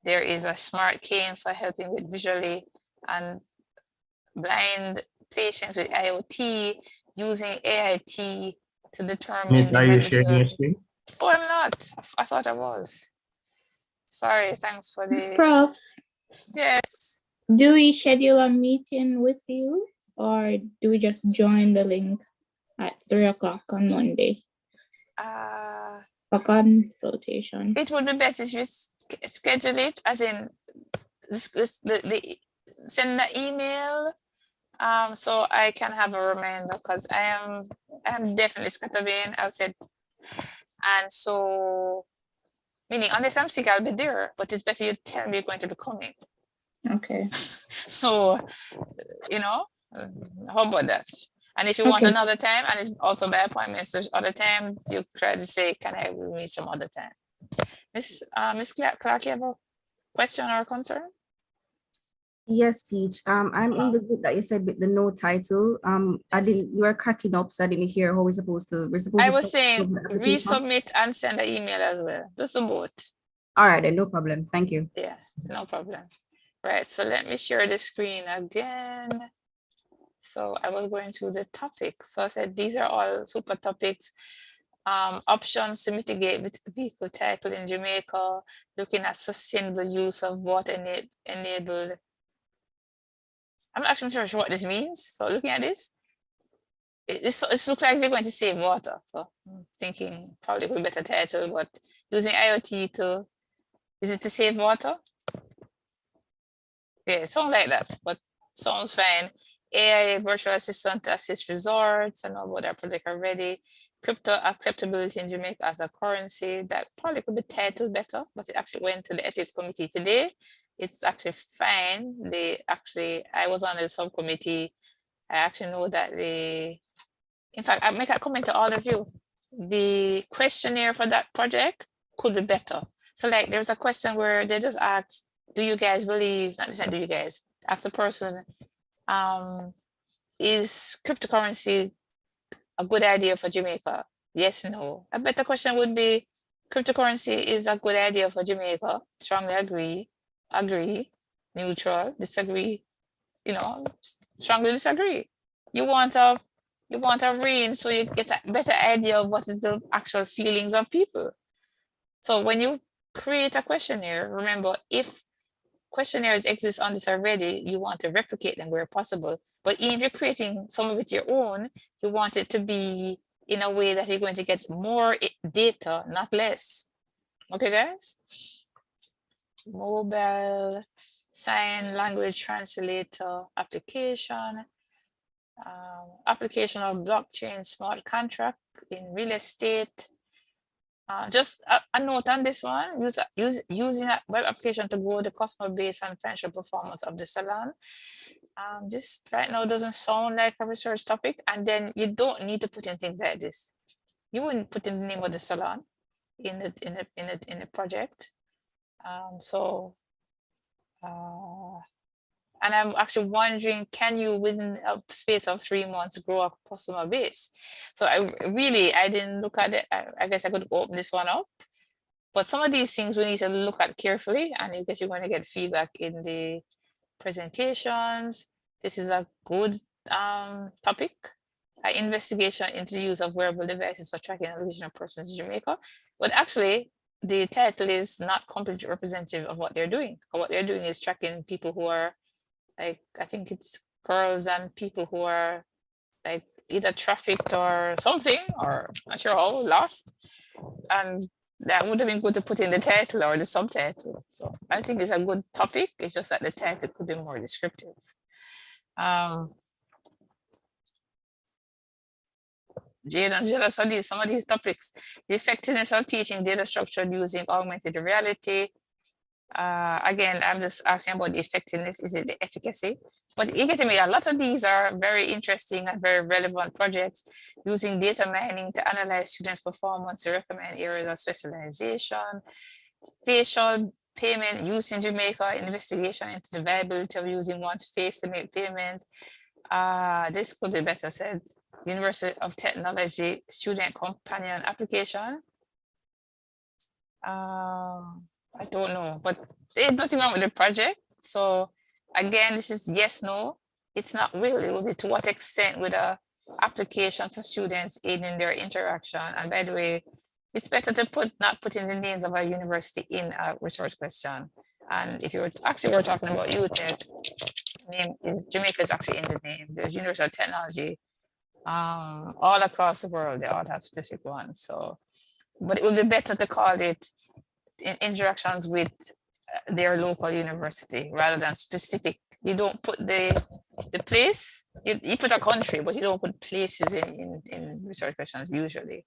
There is a smart cane for helping with visually and blind patients with IoT, using AIT to determine Miss, the are you sharing medical. your screen? Oh, I'm not. I thought I was. Sorry, thanks for the. Prof, Yes. do we schedule a meeting with you, or do we just join the link at 3 o'clock on Monday for consultation? It would be better if you schedule it, as in send an email, so I can have a reminder, because I am definitely scatterbrained. I've said, and so meaning unless I'm sick, I'll be there. But it's better you tell me you're going to be coming. Okay. So, you know, how about that? And if you want another time, and it's also by appointment, so other time, you try to say, can I meet some other time? Miss Clark, you have a question or concern? Yes, Teach. I'm in the group that you said with the no title. I didn't. You were cracking up, so I didn't hear how we're supposed to. I was saying resubmit and send an email as well. Just a both. All right, then no problem. Thank you. Yeah, no problem. Right. So let me share the screen again. So I was going through the topics. So I said these are all super topics. Options to mitigate with vehicle title in Jamaica, looking at sustainable use of water enabled. I'm not actually sure what this means. So looking at this, it looks like they're going to save water. So I'm thinking probably a better title, but using IoT to, is it to save water? Yeah, something like that, but sounds fine. AI virtual assistant to assist resorts. I know about that project already. Crypto acceptability in Jamaica as a currency. That probably could be titled better, but it actually went to the ethics committee today. It's actually fine. I was on the subcommittee. I actually know that in fact, I make a comment to all of you. The questionnaire for that project could be better. So like there's a question where they just ask, do you guys believe, not saying do you guys, ask the person, is cryptocurrency a good idea for Jamaica? Yes, no. A better question would be, cryptocurrency is a good idea for Jamaica. Strongly agree, neutral, disagree, strongly disagree. You want a range so you get a better idea of what is the actual feelings of people. So when you create a questionnaire, remember, if questionnaires exist on this already, you want to replicate them where possible. But if you're creating some of it your own, you want it to be in a way that you're going to get more data, not less. Okay, guys? Mobile sign language translator application, application of blockchain smart contract in real estate. Just a note on this one, using a web application to grow the customer base and financial performance of the salon. This right now doesn't sound like a research topic, and then you don't need to put in things like this. You wouldn't put in the name of the salon in the project. And I'm actually wondering, can you within a space of 3 months grow a customer base? So I didn't look at it. I guess I could open this one up, but some of these things we need to look at carefully, and I guess you're going to get feedback in the presentations. This is a good topic. an investigation into the use of wearable devices for tracking and location of persons in Jamaica. But actually, the title is not completely representative of what they're doing. What they're doing is tracking people who are like, I think it's girls and people who are like either trafficked or something, or not sure how, lost. And that would have been good to put in the title or the subtitle. So I think it's a good topic. It's just that the title could be more descriptive. Jade and Jada studies some of these topics. The effectiveness of teaching data structure using augmented reality. Again, I'm just asking about the effectiveness. Is it the efficacy? But you get me, a lot of these are very interesting and very relevant projects using data mining to analyze students' performance to recommend areas of specialization, facial payment use in Jamaica, investigation into the viability of using one's face to make payments. This could be better said. University of Technology student companion application. I don't know, but there's nothing wrong with the project. So again, this is yes, no. It's not really. It will be to what extent with a application for students aiding their interaction. And by the way, it's better to not put in the names of a university in a resource question. And if you were actually we're talking about UTech, name is Jamaica is actually in the name. There's University of Technology all across the world. They all have specific ones. So, but it would be better to call it in interactions with their local university rather than specific. You don't put the place, you put a country, but you don't put places in research questions usually.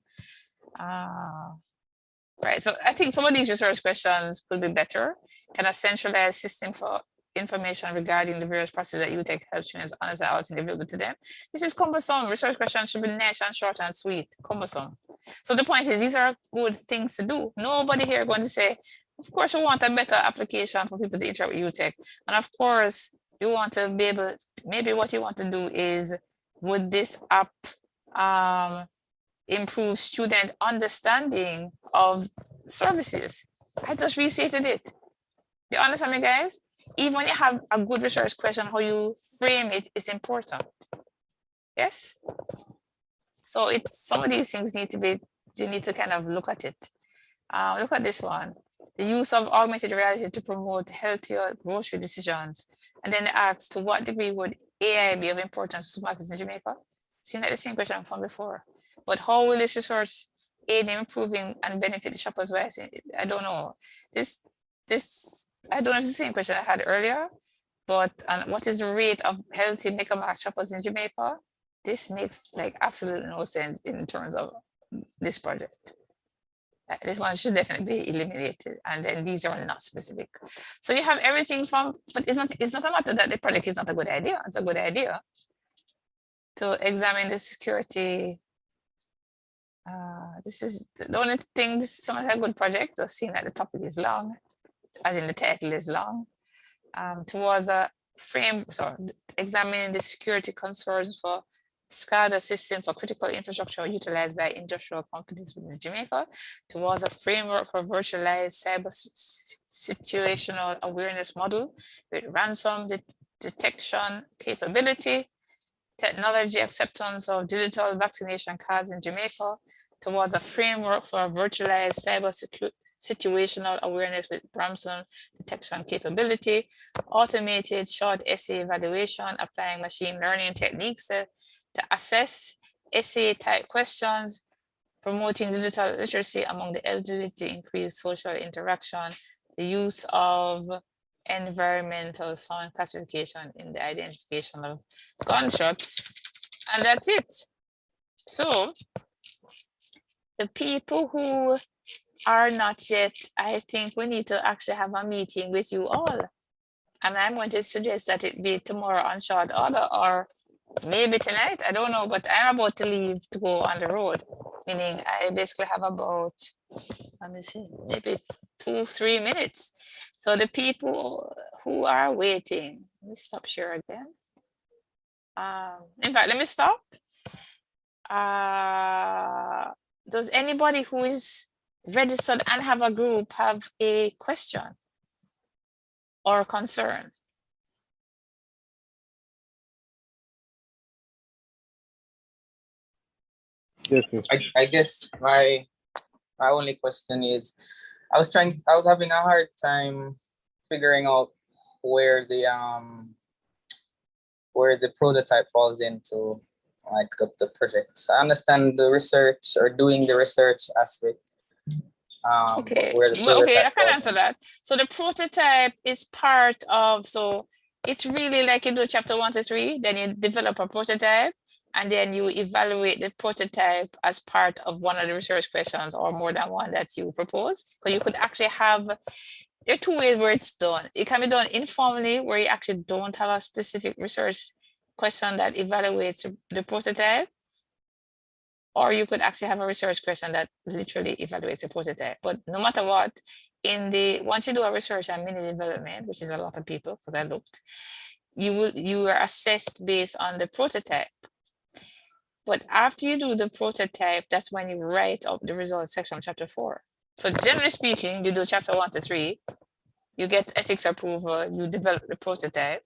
Right, so I think some of these research questions could be better. Can a centralized system for information regarding the various processes that UTech helps students understand out and available to them? This is cumbersome. Research questions should be nice and short and sweet. Cumbersome. So the point is, these are good things to do. Nobody here going to say, of course, we want a better application for people to interact with UTech. And of course, you want to be able, maybe what you want to do is, would this app improve student understanding of services? I just restated it. You understand me, guys? Even when you have a good research question, how you frame it is important. Yes? So it's some of these things need to be, you need to kind of look at it. Look at this one. The use of augmented reality to promote healthier grocery decisions. And then it asks, to what degree would AI be of importance to supermarkets in Jamaica? Seems like the same question from before. But how will this resource aid in improving and benefit the shoppers' rights? I don't know. I don't know if it's the same question I had earlier, but what is the rate of healthy Mega Mart shoppers in Jamaica? This makes like absolutely no sense in terms of this project. This one should definitely be eliminated, and then these are not specific. So you have everything from, but it's not a matter that the project is not a good idea. It's a good idea to examine the security. This is the only thing. This is a good project. Just seeing that the topic is long, as in the title is long. Towards a frame, so examining the security concerns for SCADA system for critical infrastructure utilized by industrial companies within Jamaica, towards a framework for virtualized cyber situational awareness model with ransom detection capability, technology acceptance of digital vaccination cards in Jamaica, towards a framework for virtualized cyber situational awareness with ransom detection capability, automated short essay evaluation, applying machine learning techniques to assess essay type questions, promoting digital literacy among the elderly to increase social interaction, the use of environmental sound classification in the identification of gunshots, and that's it. So the people who are not yet, I think we need to actually have a meeting with you all. And I'm going to suggest that it be tomorrow on short order, or maybe tonight, I don't know, but I'm about to leave to go on the road, meaning I basically have about, let me see, maybe 2-3 minutes. So the people who are waiting, let me stop share again. In fact, let me stop. Does anybody who is registered and have a group have a question or concern? Yes, sir. I guess my only question is, I was having a hard time figuring out where the prototype falls into like the project. So I understand the research or doing the research aspect. Okay, Where the well, okay, I prototype can falls answer in. that. So the prototype is part of, so it's really like you do chapter 1 to 3, then you develop a prototype, and then you evaluate the prototype as part of one of the research questions or more than one that you propose. So you could actually have, there are two ways where it's done. It can be done informally, where you actually don't have a specific research question that evaluates the prototype, or you could actually have a research question that literally evaluates a prototype. But no matter what, once you do a research and mini development, which is a lot of people, because I looked, you are assessed based on the prototype. But after you do the prototype, that's when you write up the results section of chapter 4. So generally speaking, you do chapter 1 to 3, you get ethics approval, you develop the prototype,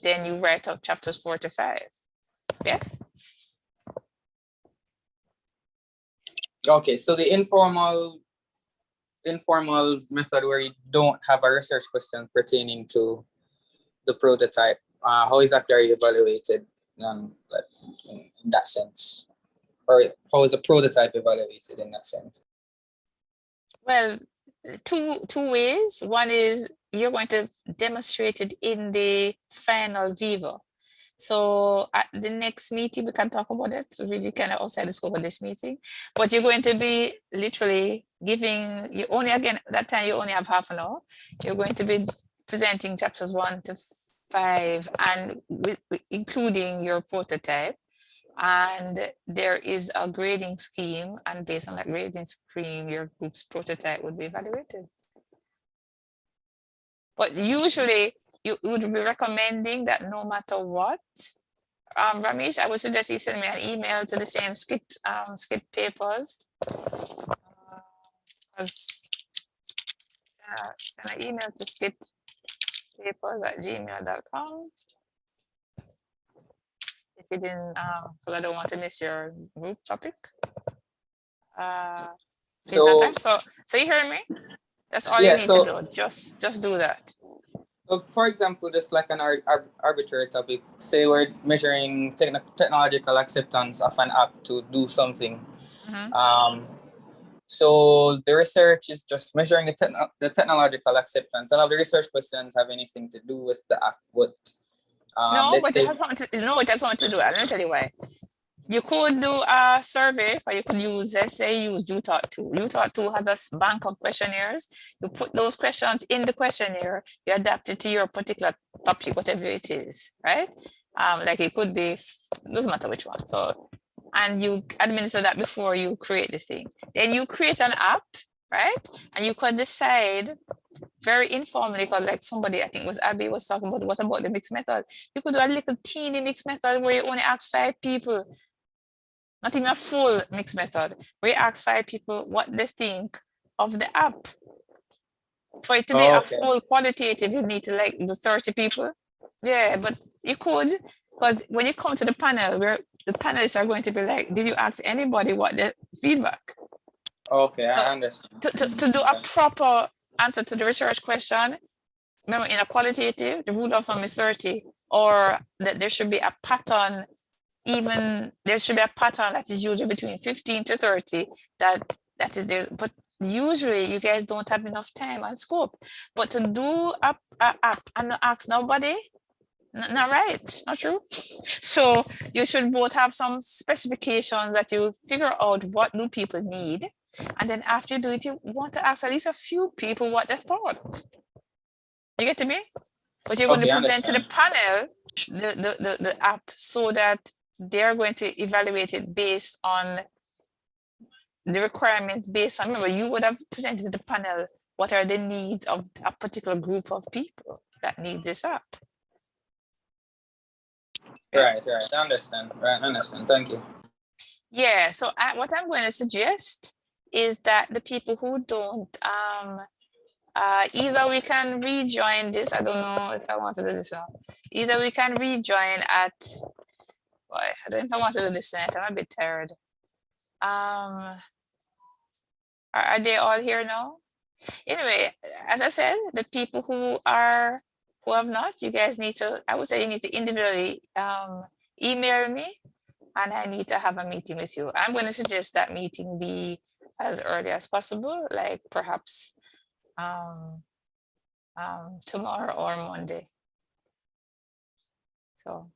then you write up chapters 4 to 5. Yes? Okay, so the informal method where you don't have a research question pertaining to the prototype, how exactly are you evaluated in that sense? Or how is the prototype evaluated in that sense? Well, two ways. One is you're going to demonstrate it in the final Viva. So at the next meeting, we can talk about it. It's really kind of outside the scope of this meeting. But you're going to be literally giving, you only, again, that time you only have half an hour. You're going to be presenting chapters 1 to 5 and including your prototype. And there is a grading scheme, and based on that grading scheme, your group's prototype would be evaluated. But usually you would be recommending that no matter what, Ramesh, I would suggest you send me an email to the same skit papers. Send an email to skitpapers@gmail.com. If you didn't, because I don't want to miss your group topic. So you hear me? That's all you need to do. Just do that. So for example, just like an arbitrary topic, say we're measuring technological acceptance of an app to do something. So the research is just measuring the technological acceptance. None of the research questions have anything to do with the app. No, but it has something to, it has something to do. Let me tell you why. You could do a survey, or you could use, let's say, use UTaught2. UTaught2 has a bank of questionnaires. You put those questions in the questionnaire, you adapt it to your particular topic, whatever it is, right? Like it could be, doesn't matter which one. So, and you administer that before you create the thing. Then you create an app, right? And you could decide very informally, because like somebody, I think it was Abby, was talking about, what about the mixed method? You could do a little teeny mixed method where you only ask 5 people. Not even a full mixed method, where you ask 5 people what they think of the app. For it to be a full qualitative, you need to like do 30 people. Yeah, but you could, because when you come to the panel, where the panelists are going to be like, did you ask anybody what the feedback? Okay, I understand. To do a proper answer to the research question, remember in a qualitative, the rule of thumb is 30, or that there should be a pattern. Even there should be a pattern that is usually between 15 to 30 that is there, but usually you guys don't have enough time and scope. But to do a app and not ask nobody, not right, not true. So you should both have some specifications that you figure out what do people need, and then after you do it, you want to ask at least a few people what they thought. You get to me? But you're going to present to the panel the app so that they're going to evaluate it based on the requirements, based on, remember, you would have presented to the panel what are the needs of a particular group of people that need this app. Yes? Right, I understand. Thank you. Yeah, so what I'm going to suggest is that the people who don't, either we can rejoin this, I don't know if I want to do this now, either we can rejoin at, I don't know if I want to do this tonight. I'm a bit tired. Are they all here now? Anyway, as I said, the people who have not, you guys need to, I would say you need to individually email me, and I need to have a meeting with you. I'm going to suggest that meeting be as early as possible, like perhaps tomorrow or Monday. So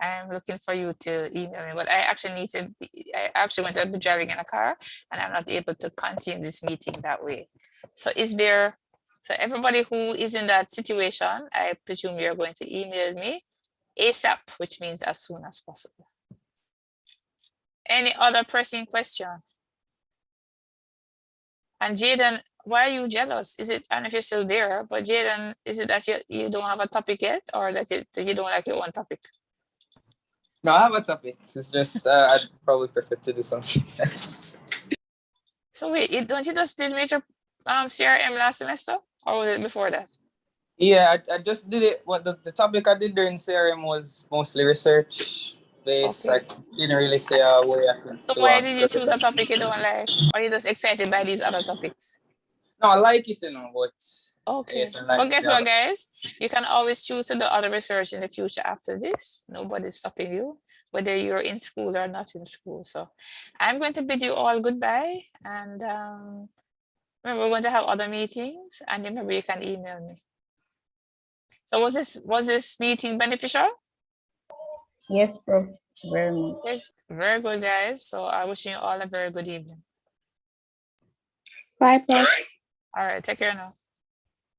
I'm looking for you to email me, but I actually need to I actually went to be driving in a car, and I'm not able to continue this meeting that way. So so everybody who is in that situation, I presume you're going to email me ASAP, which means as soon as possible. Any other pressing question? And Jaden, why are you jealous? Is it, I don't know if you're still there, but Jaden, is it that you don't have a topic yet, or that you don't like your one topic? No, I have a topic. It's just I'd probably prefer to do something else. So wait, don't you just did major CRM last semester, or was it before that? Yeah, I just did it. What the topic I did during CRM was mostly research based. Okay. I didn't really say where I could. So why did you choose a topic you don't like? Or are you just excited by these other topics? No, I like it, but okay. Yes, I like Well, guess the what, other. guys? You can always choose to do other research in the future after this. Nobody's stopping you, whether you're in school or not in school. So I'm going to bid you all goodbye. And remember, we're going to have other meetings, and remember, you can email me. So was this meeting beneficial? Yes, Prof. Very much. Okay. Very good, guys. So I wish you all a very good evening. Bye, Prof. All right, take care now.